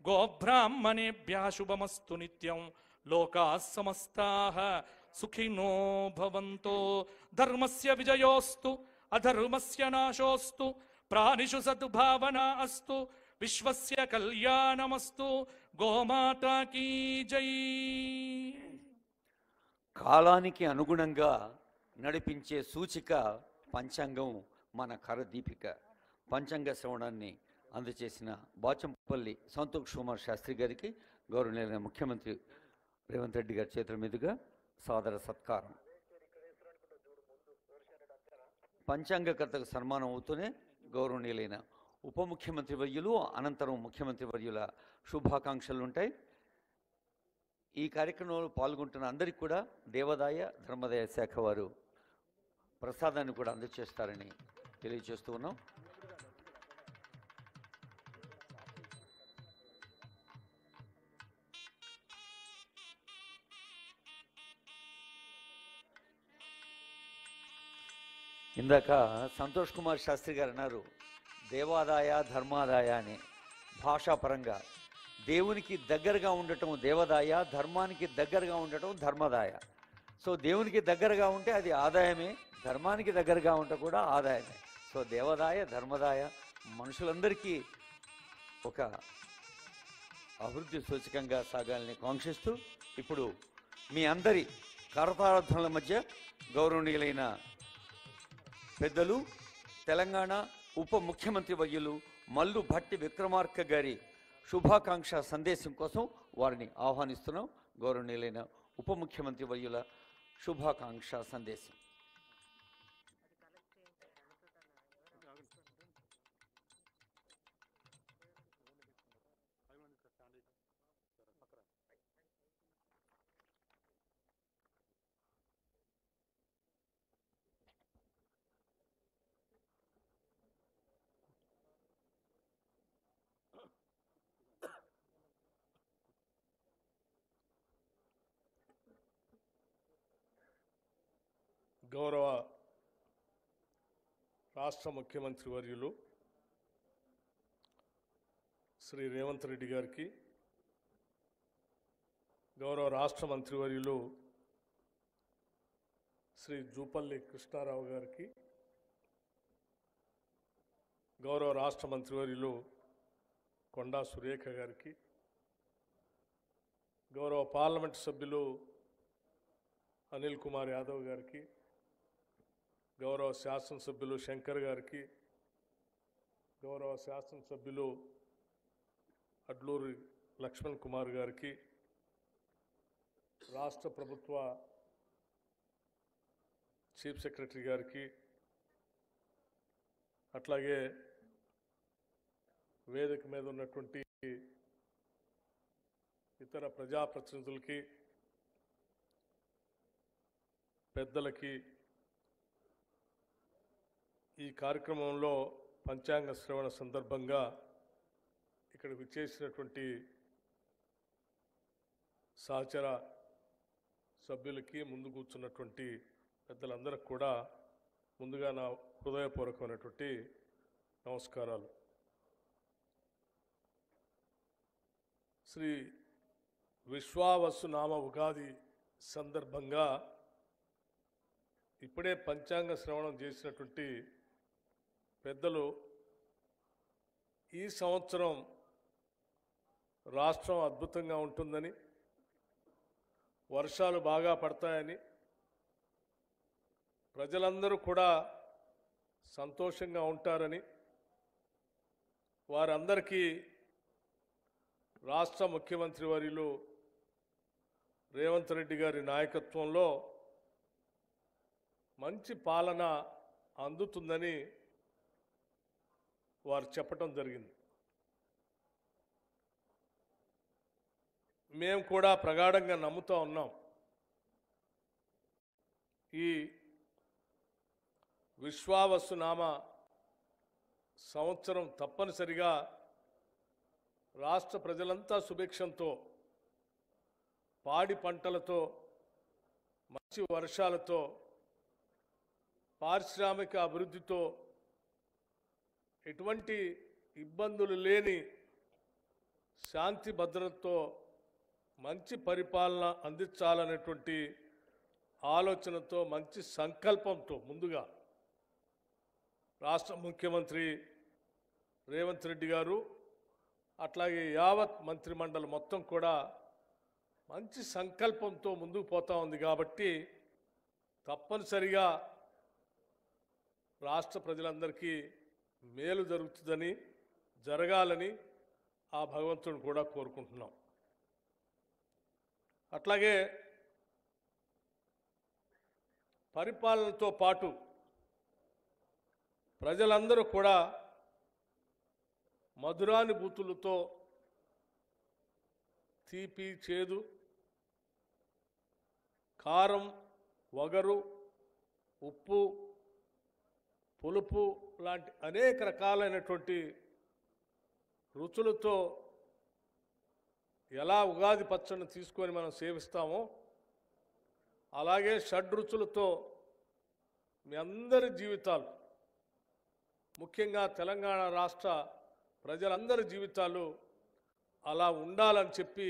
[SPEAKER 2] గోబ్రాహ్మణేభ్యః శుభమస్తు నిత్యం. లోకాః సమస్తాః సుఖినో భవంతో. ధర్మస్య విజయోస్తు అధర్మస్య నాశోస్తు. ప్రాణిషు సద్భావనా అస్తు. విశ్వస్య కళ్యాణమస్తు. గోమాతా కీ జై.
[SPEAKER 1] కాలానికి అనుగుణంగా నడిపించే సూచిక పంచాంగం, మన కరదీపిక. పంచాంగ శ్రవణాన్ని అందజేసిన బాచంపల్లి సంతోష్ కుమార్ శాస్త్రి గారికి గౌరవనీయ ముఖ్యమంత్రి రేవంత్ రెడ్డి గారి చేతుల మీదుగా సాదర సత్కారం. పంచాంగకర్తకు సన్మానం అవుతూనే గౌరవనీయులైన ఉప ముఖ్యమంత్రి వర్యులు, అనంతరం ముఖ్యమంత్రి వర్యుల శుభాకాంక్షలు ఉంటాయి. ఈ కార్యక్రమంలో పాల్గొంటున్న అందరికీ కూడా దేవాదాయ ధర్మాదాయ శాఖ వారు ప్రసాదాన్ని కూడా అందజేస్తారని తెలియజేస్తూ ఉన్నాం. ఇందాక సంతోష్ కుమార్ శాస్త్రి గారు అన్నారు, దేవాదాయ ధర్మాదాయ అనే భాషాపరంగా దేవునికి దగ్గరగా ఉండటం దేవదాయ, ధర్మానికి దగ్గరగా ఉండటం ధర్మదాయ. సో దేవునికి దగ్గరగా ఉంటే అది ఆదాయమే, ధర్మానికి దగ్గరగా ఉంటే కూడా ఆదాయమే. సో దేవదాయ ధర్మదాయ మనుషులందరికీ ఒక అభివృద్ధి సూచకంగా సాగాలని కాంక్షిస్తూ ఇప్పుడు మీ అందరి కరతాళధ్వనుల మధ్య గౌరవనీయులైన పెద్దలు తెలంగాణ ఉప ముఖ్యమంత్రి వర్యులు మల్లు భట్టి విక్రమార్క గారి శుభాకాంక్ష సందేశం కోసం వారిని ఆహ్వానిస్తున్నాం. గౌరవనీయులైన ఉప ముఖ్యమంత్రి వర్యుల శుభాకాంక్ష సందేశం.
[SPEAKER 7] గౌరవ రాష్ట్ర ముఖ్యమంత్రి వర్యులు శ్రీ రేవంత్ రెడ్డి గారికి, గౌరవ రాష్ట్ర మంత్రివర్యులు శ్రీ జూపల్లి కృష్ణారావు గారికి, గౌరవ రాష్ట్ర మంత్రివర్యులు కొండా సురేఖ గారికి, గౌరవ పార్లమెంటు సభ్యులు అనిల్ కుమార్ యాదవ్ గారికి, గౌరవ శాసనసభ్యులు శంకర్ గారికి, గౌరవ శాసనసభ్యులు అడ్లూరి లక్ష్మణ్ కుమార్ గారికి, రాష్ట్ర ప్రభుత్వ చీఫ్ సెక్రటరీ గారికి, అట్లాగే వేదిక మీద ఉన్నటువంటి ఇతర ప్రజాప్రతినిధులకి, పెద్దలకి, ఈ కార్యక్రమంలో పంచాంగ శ్రవణ సందర్భంగా ఇక్కడికి చేసినటువంటి సహచర సభ్యులకి, ముందు కూర్చున్నటువంటి పెద్దలందరికీ కూడా ముందుగా నా హృదయపూర్వకమైనటువంటి నమస్కారాలు. శ్రీ విశ్వావసు నామ ఉగాది సందర్భంగా ఇప్పుడే పంచాంగ శ్రవణం చేసినటువంటి పెద్దలు ఈ సంవత్సరం రాష్ట్రం అద్భుతంగా ఉంటుందని, వర్షాలు బాగా పడతాయని, ప్రజలందరూ కూడా సంతోషంగా ఉంటారని, వారందరికీ రాష్ట్ర ముఖ్యమంత్రి వర్యులు రేవంత్ రెడ్డి గారి నాయకత్వంలో మంచి పాలన అందుతుందని వారు చెప్పటం జరిగింది. మేము కూడా ప్రగాఢంగా నమ్ముతూ ఉన్నాం. ఈ విశ్వావసు నామ సంవత్సరం తప్పనిసరిగా రాష్ట్ర ప్రజలంతా సుభిక్షంతో, పాడి పంటలతో, మంచి వర్షాలతో, పారిశ్రామిక అభివృద్ధితో, ఎటువంటి ఇబ్బందులు లేని శాంతి భద్రతతో మంచి పరిపాలన అందించాలనేటువంటి ఆలోచనతో, మంచి సంకల్పంతో ముందుగా రాష్ట్ర ముఖ్యమంత్రి రేవంత్ రెడ్డి గారు, అట్లాగే యావత్ మంత్రిమండలి మొత్తం కూడా మంచి సంకల్పంతో ముందుకు పోతా ఉంది. కాబట్టి తప్పనిసరిగా రాష్ట్ర ప్రజలందరికీ మేలు జరుగుతుందని, జరగాలని ఆ భగవంతుని కూడా కోరుకుంటున్నాం. అట్లాగే పరిపాలనతో పాటు ప్రజలందరూ కూడా మధురానుభూతులతో తీపి, చేదు, కారం, వగరు, ఉప్పు, పులుపు లాంటి అనేక రకాలైనటువంటి రుచులతో ఎలా ఉగాది పచ్చడిని తీసుకొని మనం సేవిస్తామో అలాగే షడ్రుచులతో మీ అందరి జీవితాలు ముఖ్యంగా తెలంగాణ రాష్ట్ర ప్రజలందరి జీవితాలు అలా ఉండాలని చెప్పి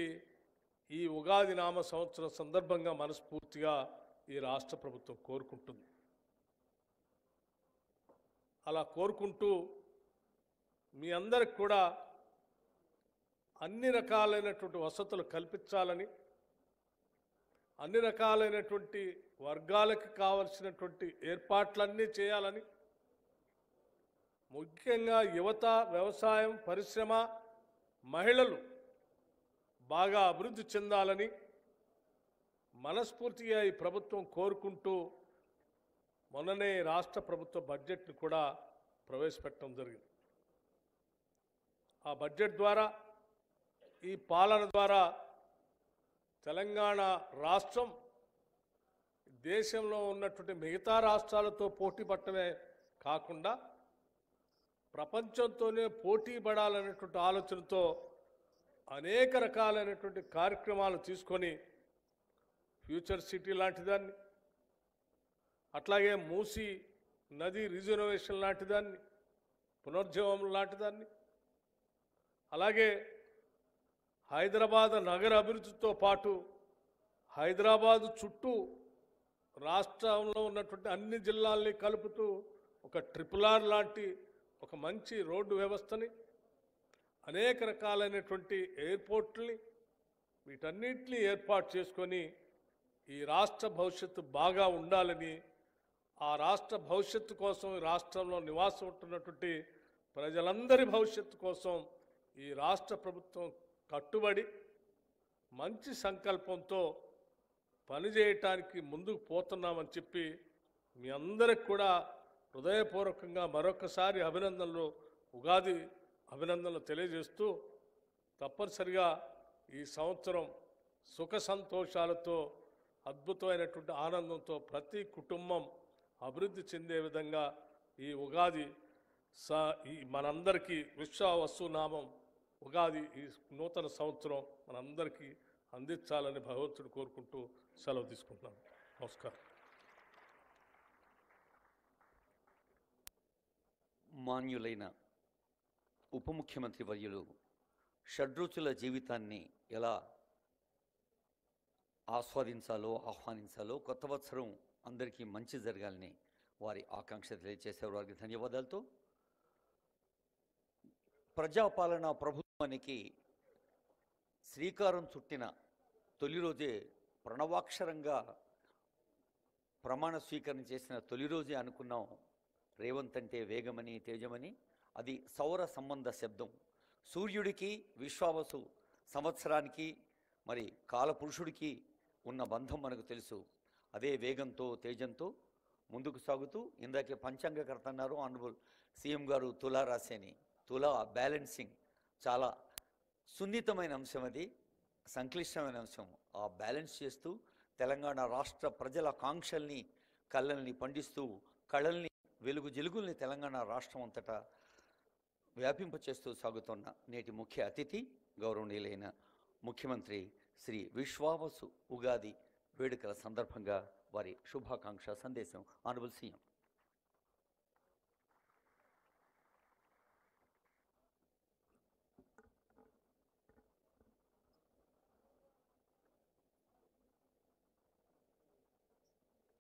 [SPEAKER 7] ఈ ఉగాది నామ సంవత్సరం సందర్భంగా మనస్ఫూర్తిగా ఈ రాష్ట్ర ప్రభుత్వం కోరుకుంటుంది. అలా కోరుకుంటూ మీ అందరికి కూడా అన్ని రకాలైనటువంటి వసతులు కల్పించాలని, అన్ని రకాలైనటువంటి వర్గాలకు కావలసినటువంటి ఏర్పాట్లన్నీ చేయాలని, ముఖ్యంగా యువత, వ్యవసాయం, పరిశ్రమ, మహిళలు బాగా అభివృద్ధి చెందాలని మనస్ఫూర్తిగా ఈ ప్రభుత్వం కోరుకుంటూ మొన్ననే రాష్ట్ర ప్రభుత్వ బడ్జెట్ను కూడా ప్రవేశపెట్టడం జరిగింది. ఆ బడ్జెట్ ద్వారా, ఈ పాలన ద్వారా తెలంగాణ రాష్ట్రం దేశంలో ఉన్నటువంటి మిగతా రాష్ట్రాలతో పోటీ పడటమే కాకుండా ప్రపంచంతోనే పోటీ పడాలనేటువంటి ఆలోచనతో అనేక రకాలైనటువంటి కార్యక్రమాలు తీసుకొని ఫ్యూచర్ సిటీ లాంటి దాన్ని, అట్లాగే మూసీ నది రిజర్వేషన్ లాంటి దాన్ని, పునరుజ్జీవం లాంటి దాన్ని, అలాగే హైదరాబాద్ నగర అభివృద్ధితో పాటు హైదరాబాదు చుట్టూ రాష్ట్రంలో ఉన్నటువంటి అన్ని జిల్లాల్ని కలుపుతూ ఒక ట్రిపుల్ R లాంటి ఒక మంచి రోడ్డు వ్యవస్థని, అనేక రకాలైనటువంటి ఎయిర్పోర్ట్లని, వీటన్నిటిని ఏర్పాటు చేసుకొని ఈ రాష్ట్ర భవిష్యత్తు బాగా ఉండాలని, ఆ రాష్ట్ర భవిష్యత్తు కోసం ఈ రాష్ట్రంలో నివాసం ఉంటున్నటువంటి ప్రజలందరి భవిష్యత్తు కోసం ఈ రాష్ట్ర ప్రభుత్వం కట్టుబడి మంచి సంకల్పంతో పనిచేయటానికి ముందుకు పోతున్నామని చెప్పి మీ అందరికి కూడా హృదయపూర్వకంగా మరొకసారి ఉగాది అభినందనలు తెలియజేస్తూ, తప్పనిసరిగా ఈ సంవత్సరం సుఖ సంతోషాలతో, అద్భుతమైనటువంటి ఆనందంతో ప్రతి కుటుంబం అభివృద్ధి చెందే విధంగా ఈ ఉగాది ఈ మనందరికీ విశ్వావసునామం ఉగాది ఈ నూతన సంవత్సరం మనందరికీ అందించాలని భగవంతుడు కోరుకుంటూ సెలవు తీసుకుంటున్నాను. నమస్కారం.
[SPEAKER 1] మాన్యులైన ఉప ముఖ్యమంత్రి వర్యులు షడ్రుచుల జీవితాన్ని ఎలా ఆహ్వానించాలో కొత్త సంవత్సరం అందరికీ మంచి జరగాలని వారి ఆకాంక్ష తెలియజేశారు. వారికి ధన్యవాదాలతో ప్రజాపాలన ప్రభుత్వానికి శ్రీకారం చుట్టిన తొలి రోజే ప్రణవాక్షరంగా ప్రమాణ స్వీకరణ చేసిన తొలి రోజే అనుకున్నాం రేవంత్ అంటే వేగమని, తేజమని. అది సౌర సంబంధ శబ్దం. సూర్యుడికి విశ్వావసు సంవత్సరానికి మరి కాలపురుషుడికి ఉన్న బంధం మనకు తెలుసు. అదే వేగంతో, తేజంతో ముందుకు సాగుతూ ఇందాకే పంచాంగకర్త అన్నారు ఆనరబుల్ సీఎం గారు తులా రాసేని. తులా బ్యాలెన్సింగ్ చాలా సున్నితమైన అంశం, అది సంక్లిష్టమైన అంశం. ఆ బ్యాలెన్స్ చేస్తూ తెలంగాణ రాష్ట్ర ప్రజల కాంక్షల్ని, కళ్ళల్ని పండిస్తూ, కళల్ని, వెలుగు జిలుగుల్ని తెలంగాణ రాష్ట్రం అంతటా వ్యాపింపచేస్తూ సాగుతున్న నేటి ముఖ్య అతిథి గౌరవనీయులైన ముఖ్యమంత్రి శ్రీ విశ్వావసు ఉగాది వేడుకల సందర్భంగా వారి శుభాకాంక్ష సందేశం. Honourable CM.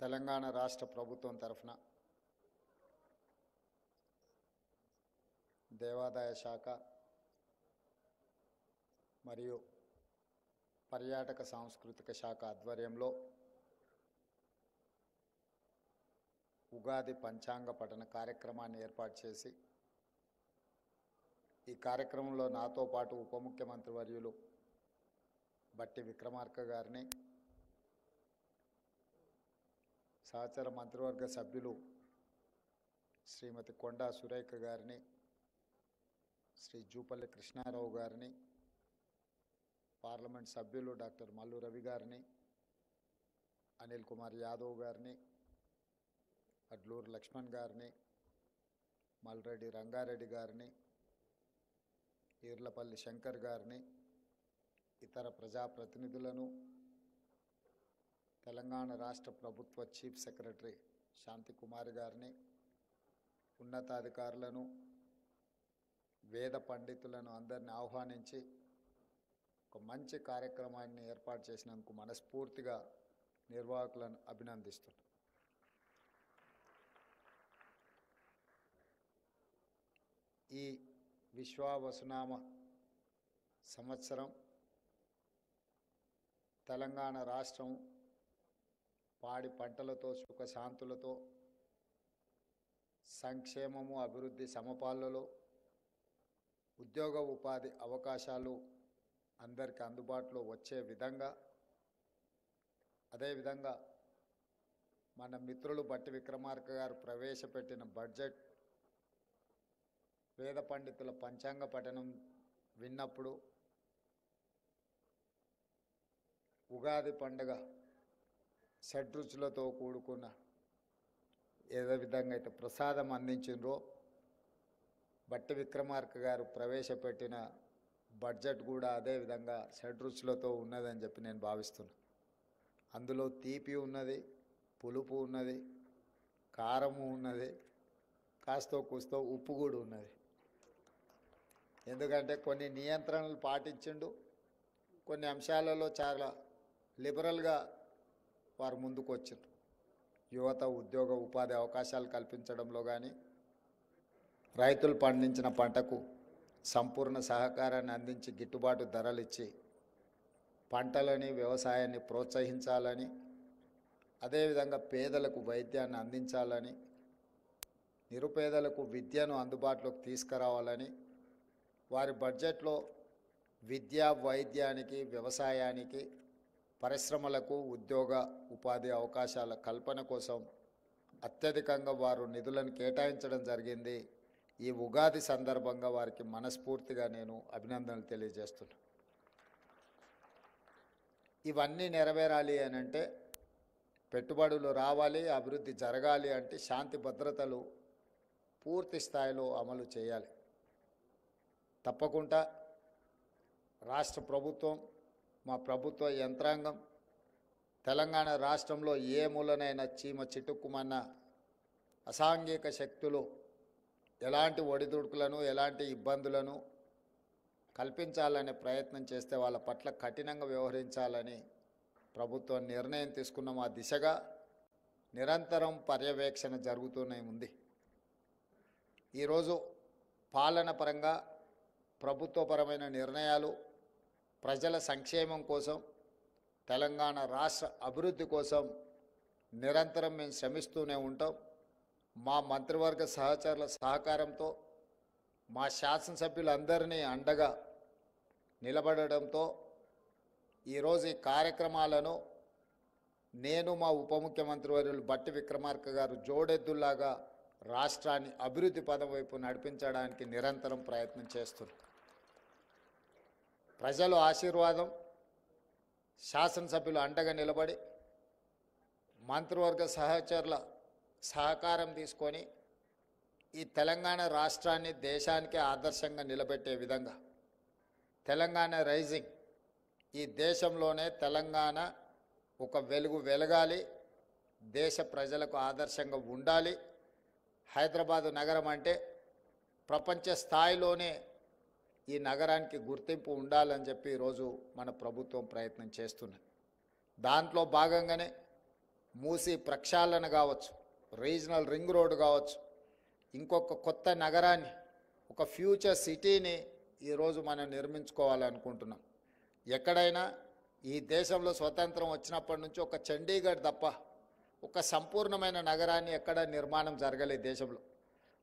[SPEAKER 8] తెలంగాణ రాష్ట్ర ప్రభుత్వం తరఫున దేవాదాయ శాఖ మరియు పర్యాటక సాంస్కృతిక శాఖ ఆధ్వర్యంలో ఉగాది పంచాంగ పఠన కార్యక్రమాన్ని ఏర్పాటు చేసి, ఈ కార్యక్రమంలో నాతో పాటు ఉప ముఖ్యమంత్రి వర్యులు బట్టి విక్రమార్క గారిని, సహచర మంత్రివర్గ సభ్యులు శ్రీమతి కొండా సురేఖ గారిని, శ్రీ జూపల్లి కృష్ణారావు గారిని, పార్లమెంట్ సభ్యులు డాక్టర్ మల్లు రవి గారిని, అనిల్ కుమార్ యాదవ్ గారిని, అడ్లూరు లక్ష్మణ్ గారిని, మల్రెడ్డి రంగారెడ్డి గారిని, ఈర్లపల్లి శంకర్ గారిని, ఇతర ప్రజాప్రతినిధులను, తెలంగాణ రాష్ట్ర ప్రభుత్వ చీఫ్ సెక్రటరీ శాంతి కుమార్ గారిని, ఉన్నతాధికారులను వేద పండితులను అందరిని ఆహ్వానించి ఒక మంచి కార్యక్రమాన్ని ఏర్పాటు చేసినందుకు మనస్ఫూర్తిగా నిర్వాహకులను అభినందిస్తున్నాను. ఈ విశ్వావసునామ సంవత్సరం తెలంగాణ రాష్ట్రం పాడి పంటలతో సుఖశాంతులతో సంక్షేమము అభివృద్ధి సమపాలలో ఉద్యోగ ఉపాధి అవకాశాలు అందరికీ అందుబాటులో వచ్చే విధంగా, అదేవిధంగా మన మిత్రులు బట్టి విక్రమార్క గారు ప్రవేశపెట్టిన బడ్జెట్ వేద పండితుల పంచాంగ పఠనం విన్నప్పుడు ఉగాది పండుగ షడ్రుచులతో కూడుకున్న ఏదో విధంగా అయితే ప్రసాదం అందించిండ్రో బట్టి విక్రమార్క గారు ప్రవేశపెట్టిన బడ్జెట్ కూడా అదేవిధంగా షడ్రుచులతో ఉన్నదని చెప్పి నేను భావిస్తున్నాను. అందులో తీపి ఉన్నది, పులుపు ఉన్నది, కారము ఉన్నది, కాస్తో కూస్తో ఉప్పు కూడా ఉన్నది. ఎందుకంటే కొన్ని నియంత్రణలు పాటించిండు, కొన్ని అంశాలలో చాలా లిబరల్గా వారు ముందుకు వచ్చిండ్రు. యువత ఉద్యోగ ఉపాధి అవకాశాలు కల్పించడంలో కానీ, రైతులు పండించిన పంటకు సంపూర్ణ సహకారాన్ని అందించి గిట్టుబాటు ధరలు ఇచ్చి పంటలని వ్యవసాయాన్ని ప్రోత్సహించాలని, అదేవిధంగా పేదలకు వైద్యాన్ని అందించాలని, నిరుపేదలకు విద్యను అందుబాటులోకి తీసుకురావాలని వారి బడ్జెట్లో విద్యా వైద్యానికి వ్యవసాయానికి పరిశ్రమలకు ఉద్యోగ ఉపాధి అవకాశాల కల్పన కోసం అత్యధికంగా వారు నిధులను కేటాయించడం జరిగింది. ఈ ఉగాది సందర్భంగా వారికి మనస్ఫూర్తిగా నేను అభినందనలు తెలియజేస్తున్నాను. ఇవన్నీ నెరవేరాలి అని అంటే పెట్టుబడులు రావాలి, అభివృద్ధి జరగాలి అంటే శాంతి భద్రతలు పూర్తి స్థాయిలో అమలు చేయాలి. తప్పకుండా రాష్ట్ర ప్రభుత్వం, మా ప్రభుత్వ యంత్రాంగం తెలంగాణ రాష్ట్రంలో ఏ మూలనైనా చీమ చిటుక్కుమన్న అసాంఘిక శక్తులు ఎలాంటి ఒడిదుడుకులను ఎలాంటి ఇబ్బందులను కల్పించాలనే ప్రయత్నం చేస్తే వాళ్ళ పట్ల కఠినంగా వ్యవహరించాలని ప్రభుత్వం నిర్ణయం తీసుకున్నాం. ఆ దిశగా నిరంతరం పర్యవేక్షణ జరుగుతూనే ఉంది. ఈరోజు పాలన పరంగా ప్రభుత్వపరమైన నిర్ణయాలు ప్రజల సంక్షేమం కోసం, తెలంగాణ రాష్ట్ర అభివృద్ధి కోసం నిరంతరం మేము శ్రమిస్తూనే ఉంటాం. మా మంత్రివర్గ సహచరుల సహకారంతో, మా శాసనసభ్యులందరినీ అండగా నిలబడడంతో ఈరోజు ఈ కార్యక్రమాలను నేను, మా ఉప ముఖ్యమంత్రి వర్యులు బట్టి విక్రమార్క గారు జోడెద్దుల్లాగా రాష్ట్రాన్ని అభివృద్ధి పదం వైపు నడిపించడానికి నిరంతరం ప్రయత్నం చేస్తున్నాం. ప్రజల ఆశీర్వాదం, శాసనసభ్యులు అండగా నిలబడి మంత్రివర్గ సహచరుల సహకారం తీసుకొని ఈ తెలంగాణ రాష్ట్రాన్ని దేశానికే ఆదర్శంగా నిలబెట్టే విధంగా తెలంగాణ రైజింగ్, ఈ దేశంలోనే తెలంగాణ ఒక వెలుగు వెలగాలి, దేశ ప్రజలకు ఆదర్శంగా ఉండాలి. హైదరాబాదు నగరం అంటే ప్రపంచ స్థాయిలోనే ఈ నగరానికి గుర్తింపు ఉండాలని చెప్పి ఈరోజు మన ప్రభుత్వం ప్రయత్నం చేస్తున్నది. దాంట్లో భాగంగానే మూసీ ప్రక్షాళన కావచ్చు, రీజనల్ రింగ్ రోడ్ కావచ్చు, ఇంకొక కొత్త నగరాన్ని, ఒక ఫ్యూచర్ సిటీని ఈరోజు మనం నిర్మించుకోవాలనుకుంటున్నాం. ఎక్కడైనా ఈ దేశంలో స్వతంత్రం వచ్చినప్పటి నుంచి ఒక చండీగఢ్ తప్ప ఒక సంపూర్ణమైన నగరాన్ని ఎక్కడ నిర్మాణం జరగలేదు. దేశంలో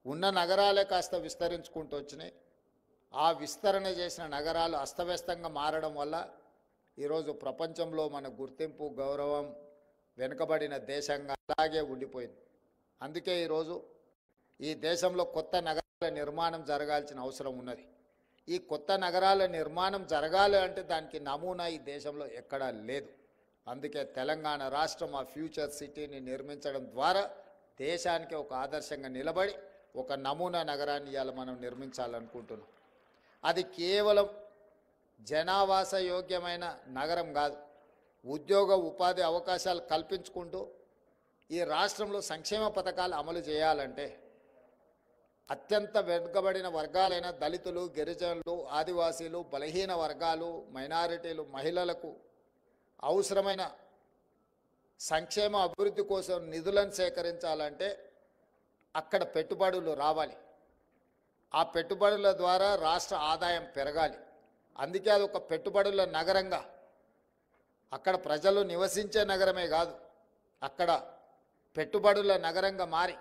[SPEAKER 8] ఉన్న నగరాలే కాస్త విస్తరించుకుంటూ వచ్చినాయి. ఆ విస్తరణ చేసిన నగరాలు అస్తవ్యస్తంగా మారడం వల్ల ఈరోజు ప్రపంచంలో మన గుర్తింపు, గౌరవం వెనుకబడిన దేశంగా అలాగే ఉండిపోయింది. అందుకే ఈరోజు ఈ దేశంలో కొత్త నగరాల నిర్మాణం జరగాల్సిన అవసరం ఉన్నది. ఈ కొత్త నగరాల నిర్మాణం జరగాలి అంటే దానికి నమూనా ఈ దేశంలో ఎక్కడా లేదు. అందుకే తెలంగాణ రాష్ట్రం ఆ ఫ్యూచర్ సిటీని నిర్మించడం ద్వారా దేశానికి ఒక ఆదర్శంగా నిలబడి ఒక నమూనా నగరాన్ని ఇవాళ మనం నిర్మించాలనుకుంటున్నాం. అది కేవలం జనావాస యోగ్యమైన నగరం కాదు, ఉద్యోగ ఉపాధి అవకాశాలు కల్పించుకుంటూ ఈ రాష్ట్రంలో సంక్షేమ పథకాలు అమలు చేయాలంటే అత్యంత వెనుకబడిన వర్గాలైన దళితులు, గిరిజనులు, ఆదివాసీలు, బలహీన వర్గాలు, మైనారిటీలు, మహిళలకు అవసరమైన సంక్షేమ అభివృద్ధి కోసం నిధులను సేకరించాలంటే అక్కడ పెట్టుబడులు రావాలి. ఆ పెట్టుబడుల ద్వారా రాష్ట్ర ఆదాయం పెరగాలి. అందుకే అది ఒక పెట్టుబడుల నగరంగా, అక్కడ ప్రజలు నివసించే నగరమే కాదు, అక్కడ పెట్టుబడుల నగరంగా మారి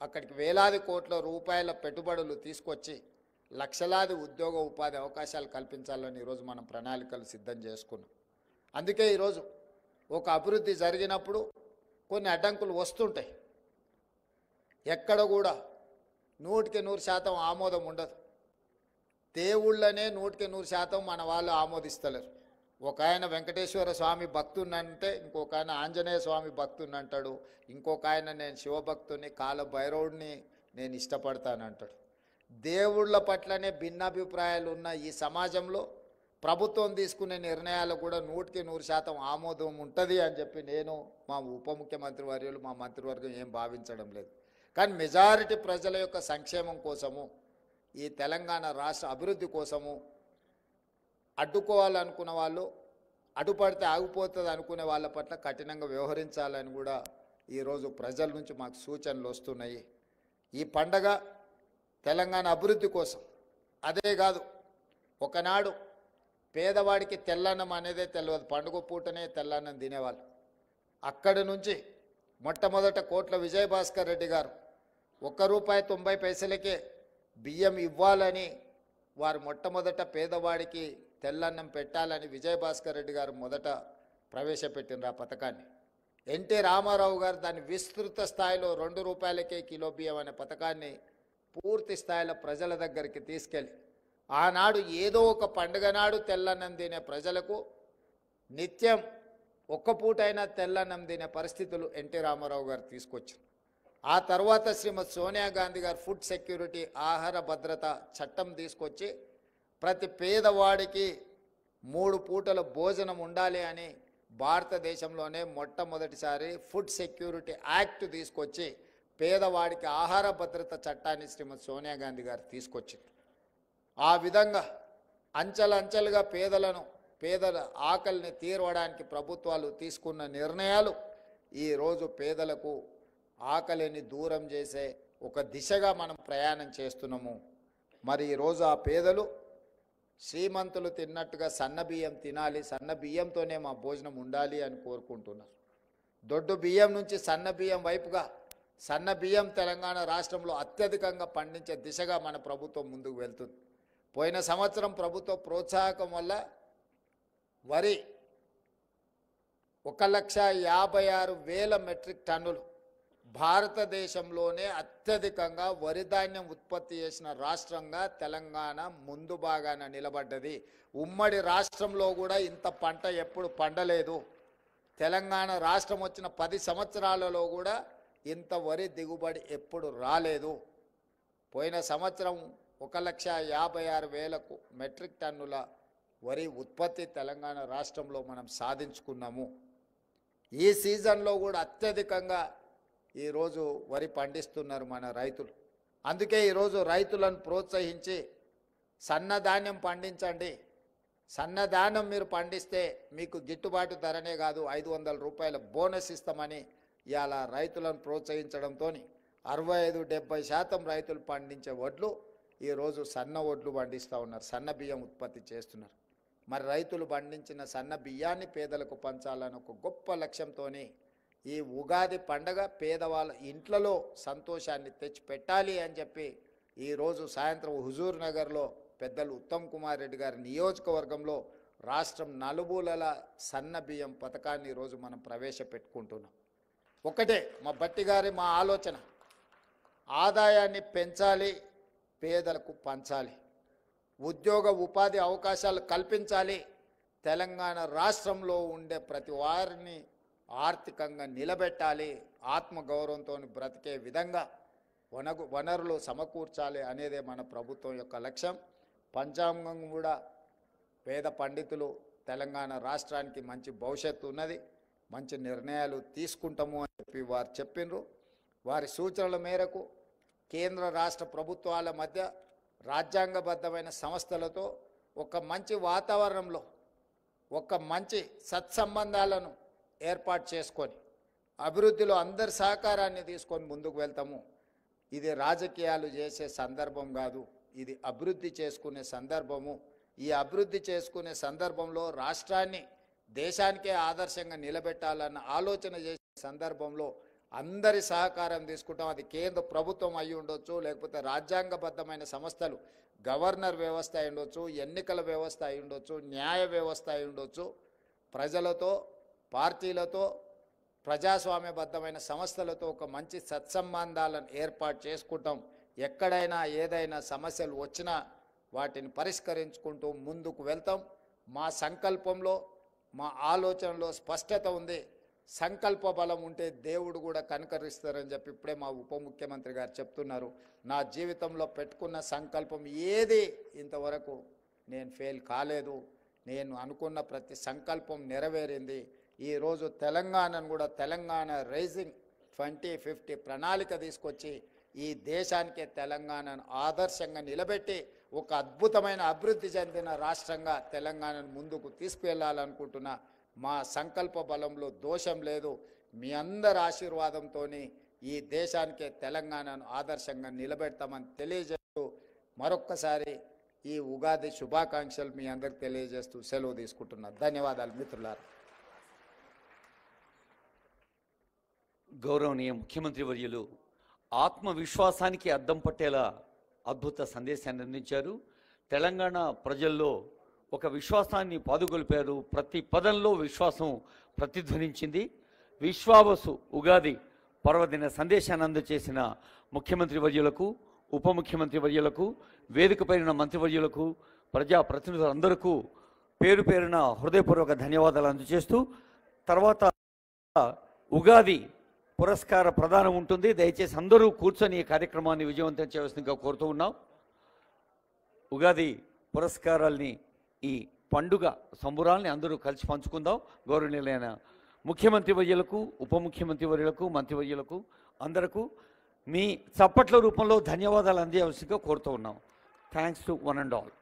[SPEAKER 8] అక్కడికి వేలాది కోట్ల రూపాయల పెట్టుబడులు తీసుకొచ్చి లక్షలాది ఉద్యోగ ఉపాధి అవకాశాలు కల్పించాలని ఈరోజు మనం ప్రణాళికలు సిద్ధం చేసుకున్నాం. అందుకే ఈరోజు ఒక అభివృద్ధి జరిగినప్పుడు కొన్ని అడ్డంకులు వస్తుంటాయి. ఎక్కడ కూడా 100% ఆమోదం ఉండదు. దేవుళ్ళనే 100% మన వాళ్ళు ఆమోదిస్తలేరు. ఒక ఆయన వెంకటేశ్వర స్వామి భక్తున్నంటే ఇంకొక ఆయన ఆంజనేయ స్వామి భక్తుని అంటాడు, ఇంకొక ఆయన నేను శివభక్తుని, కాల భైరవుడిని నేను ఇష్టపడతానంటాడు. దేవుళ్ళ పట్లనే భిన్నాభిప్రాయాలు ఉన్న ఈ సమాజంలో ప్రభుత్వం తీసుకునే నిర్ణయాలు కూడా 100% ఆమోదం ఉంటుంది అని చెప్పి నేను, మా ఉప ముఖ్యమంత్రి వర్యులు, మా మంత్రివర్గం ఏం భావించడం లేదు. కానీ మెజారిటీ ప్రజల యొక్క సంక్షేమం కోసము, ఈ తెలంగాణ రాష్ట్ర అభివృద్ధి కోసము అడ్డుకోవాలనుకున్న వాళ్ళు, అడ్డుపడితే ఆగిపోతుంది అనుకునే వాళ్ళ పట్ల కఠినంగా వ్యవహరించాలని కూడా ఈరోజు ప్రజల నుంచి మాకు సూచనలు వస్తున్నాయి. ఈ పండగ తెలంగాణ అభివృద్ధి కోసం. అదే కాదు, ఒకనాడు పేదవాడికి తెల్లన్నం అనేదే తెలియదు, పండుగ పూటనే తెల్లన్నం తినేవాళ్ళు. అక్కడి నుంచి మొట్టమొదట కోట్ల విజయభాస్కర్ రెడ్డి గారు ₹1.90 బియ్యం ఇవ్వాలని వారు మొట్టమొదట పేదవాడికి తెల్లన్నం పెట్టాలని విజయభాస్కర్ రెడ్డి గారు మొదట ప్రవేశపెట్టినారు ఆ పథకాన్ని. ఎన్టీ రామారావు గారు దాన్ని విస్తృత స్థాయిలో ₹2 కిలో బియ్యం అనే పథకాన్ని పూర్తి స్థాయిలో ప్రజల దగ్గరికి తీసుకెళ్ళి ఆనాడు ఏదో ఒక పండుగ నాడు తెల్లన్నం తినే ప్రజలకు నిత్యం ఒక్క పూటైనా తెల్లన్నం తినే పరిస్థితులు ఎన్టీ రామారావు గారు తీసుకొచ్చారు. ఆ తర్వాత శ్రీమతి సోనియా గాంధీ గారు ఫుడ్ సెక్యూరిటీ, ఆహార భద్రత చట్టం తీసుకొచ్చి ప్రతి పేదవాడికి 3 పూటల భోజనం ఉండాలి అని భారతదేశంలోనే మొట్టమొదటిసారి ఫుడ్ సెక్యూరిటీ యాక్ట్ తీసుకొచ్చి పేదవాడికి ఆహార భద్రత చట్టాన్ని శ్రీమతి సోనియా గాంధీ గారు తీసుకొచ్చింది. ఆ విధంగా అంచెలంచెలుగా పేదల ఆకలిని తీర్చడానికి ప్రభుత్వాలు తీసుకున్న నిర్ణయాలు ఈరోజు పేదలకు ఆకలిని దూరం చేసే ఒక దిశగా మనం ప్రయాణం చేస్తున్నాము. మరి ఈరోజు ఆ పేదలు శ్రీమంతులు తిన్నట్టుగా సన్న బియ్యం తినాలి, సన్న బియ్యంతోనే మా భోజనం ఉండాలి అని కోరుకుంటున్నారు. దొడ్డు బియ్యం నుంచి సన్న బియ్యం వైపుగా, సన్న బియ్యం తెలంగాణ రాష్ట్రంలో అత్యధికంగా పండించే దిశగా మన ప్రభుత్వం ముందుకు వెళ్తుంది. పోయిన సంవత్సరం ప్రభుత్వ ప్రోత్సాహకం వల్ల వరి 1,56,000 మెట్రిక్ టన్నులు, భారతదేశంలోనే అత్యధికంగా వరి ధాన్యం ఉత్పత్తి చేసిన రాష్ట్రంగా తెలంగాణ ముందు భాగాన నిలబడ్డది. ఉమ్మడి రాష్ట్రంలో కూడా ఇంత పంట ఎప్పుడు పండలేదు. తెలంగాణ రాష్ట్రం వచ్చిన 10 సంవత్సరాలలో కూడా ఇంత వరి దిగుబడి ఎప్పుడు రాలేదు. పోయిన సంవత్సరం 1,56,000 మెట్రిక్ టన్నుల వరి ఉత్పత్తి తెలంగాణ రాష్ట్రంలో మనం సాధించుకున్నాము. ఈ సీజన్లో కూడా అత్యధికంగా ఈరోజు వరి పండిస్తున్నారు మన రైతులు. అందుకే ఈరోజు రైతులను ప్రోత్సహించి సన్నధాన్యం పండించండి, సన్నధాన్యం మీరు పండిస్తే మీకు గిట్టుబాటు ధరనే కాదు ₹500 బోనస్ ఇస్తామని ఇవాళ రైతులను ప్రోత్సహించడంతో 65-70% రైతులు పండించే వడ్లు ఈరోజు సన్న వడ్లు పండిస్తూ ఉన్నారు, సన్న బియ్యం ఉత్పత్తి చేస్తున్నారు. మరి రైతులు పండించిన సన్న బియ్యాన్ని పేదలకు పంచాలని ఒక గొప్ప లక్ష్యంతో ఈ ఉగాది పండగ పేదవాళ్ళ ఇంట్లలో సంతోషాన్ని తెచ్చిపెట్టాలి అని చెప్పి ఈరోజు సాయంత్రం హుజూర్ నగర్లో పెద్దలు ఉత్తమ్ కుమార్ రెడ్డి గారి నియోజకవర్గంలో రాష్ట్రం నలుమూలల సన్న బియ్యం పథకాన్ని ఈరోజు మనం ప్రవేశపెట్టుకుంటున్నాం. ఒకటే మా ఆలోచన, ఆదాయాన్ని పెంచాలి, పేదలకు పంచాలి, ఉద్యోగ ఉపాధి అవకాశాలు కల్పించాలి, తెలంగాణ రాష్ట్రంలో ఉండే ప్రతి వారిని ఆర్థికంగా నిలబెట్టాలి, ఆత్మగౌరవంతో బ్రతికే విధంగా వనరులు సమకూర్చాలి అనేదే మన ప్రభుత్వం యొక్క లక్ష్యం. పంచాంగం కూడా పేద పండితులు తెలంగాణ రాష్ట్రానికి మంచి భవిష్యత్తు ఉన్నది, మంచి నిర్ణయాలు తీసుకుంటాము అని చెప్పి వారు చెప్పినారు. వారి సూచనల మేరకు కేంద్ర రాష్ట్ర ప్రభుత్వాల మధ్య రాజ్యాంగబద్ధమైన సంస్థలతో ఒక మంచి వాతావరణంలో ఒక మంచి సత్సంబంధాలను ఏర్పాటు చేసుకొని అభివృద్ధిలో అందరి సహకారాన్ని తీసుకొని ముందుకు వెళ్తాము. ఇది రాజకీయాలు చేసే సందర్భం కాదు, ఇది అభివృద్ధి చేసుకునే సందర్భము. ఈ అభివృద్ధి చేసుకునే సందర్భంలో రాష్ట్రాన్ని దేశానికే ఆదర్శంగా నిలబెట్టాలన్న ఆలోచన చేసే సందర్భంలో అందరి సహకారం తీసుకుంటాం. అది కేంద్ర ప్రభుత్వం అయి ఉండొచ్చు, లేకపోతే రాజ్యాంగబద్ధమైన సంస్థలు, గవర్నర్ వ్యవస్థ అయి ఉండొచ్చు, ఎన్నికల వ్యవస్థ అయి ఉండొచ్చు, న్యాయ వ్యవస్థ అయి ఉండొచ్చు. ప్రజలతో, పార్టీలతో, ప్రజాస్వామ్యబద్ధమైన సంస్థలతో ఒక మంచి సత్సంబంధాలను ఏర్పాటు చేసుకుంటాం. ఎక్కడైనా ఏదైనా సమస్యలు వచ్చినా వాటిని పరిష్కరించుకుంటూ ముందుకు వెళ్తాం. మా సంకల్పంలో, మా ఆలోచనలో స్పష్టత ఉంది. సంకల్ప బలం ఉంటే దేవుడు కూడా కనుకరిస్తారని చెప్పి ఇప్పుడే మా ఉప ముఖ్యమంత్రి గారు చెప్తున్నారు. నా జీవితంలో పెట్టుకున్న సంకల్పం ఏది ఇంతవరకు నేను ఫెయిల్ కాలేదు. నేను అనుకున్న ప్రతి సంకల్పం నెరవేరింది. ఈరోజు తెలంగాణను కూడా తెలంగాణ రైజింగ్ 2050 ప్రణాళిక తీసుకొచ్చి ఈ దేశానికే తెలంగాణను ఆదర్శంగా నిలబెట్టి ఒక అద్భుతమైన అభివృద్ధి చెందిన రాష్ట్రంగా తెలంగాణను ముందుకు తీసుకువెళ్ళాలనుకుంటున్నా. మా సంకల్ప బలంలో దోషం లేదు. మీ అందరి ఆశీర్వాదంతో ఈ దేశానికే తెలంగాణను ఆదర్శంగా నిలబెడతామని తెలియజేస్తూ మరొక్కసారి ఈ ఉగాది శుభాకాంక్షలు మీ అందరికి తెలియజేస్తూ సెలవు తీసుకుంటున్నాను. ధన్యవాదాలు మిత్రులారా.
[SPEAKER 1] గౌరవనీయ ముఖ్యమంత్రి వర్యులు ఆత్మవిశ్వాసానికి అద్దం పట్టేలా అద్భుత సందేశాన్ని అందించారు. తెలంగాణ ప్రజల్లో ఒక విశ్వాసాన్ని పాదుకొల్పారు. ప్రతి పదంలో విశ్వాసం ప్రతిధ్వనించింది. విశ్వావసు ఉగాది పర్వదిన సందేశాన్ని అందజేసిన ముఖ్యమంత్రి వర్యులకు, ఉప ముఖ్యమంత్రి వర్యులకు, వేదికపైన మంత్రివర్యులకు, ప్రజాప్రతినిధులందరికీ పేరు పేరున హృదయపూర్వక ధన్యవాదాలు అందజేస్తూ తర్వాత ఉగాది పురస్కార ప్రదానం ఉంటుంది. దయచేసి అందరూ కూర్చొని ఈ కార్యక్రమాన్ని విజయవంతం చేయవలసిందిగా కోరుతూ ఉన్నాం. ఉగాది పురస్కారాల్ని, ఈ పండుగ సంబురాల్ని అందరూ కలిసి పంచుకుందాం. గౌరవనీయులైన ముఖ్యమంత్రి వర్యులకు, ఉప ముఖ్యమంత్రి వర్యులకు, మంత్రివర్యులకు అందరకు మీ చప్పట్ల రూపంలో ధన్యవాదాలు అందించవలసిందిగా కోరుతూ ఉన్నాం. Thanks to one and all.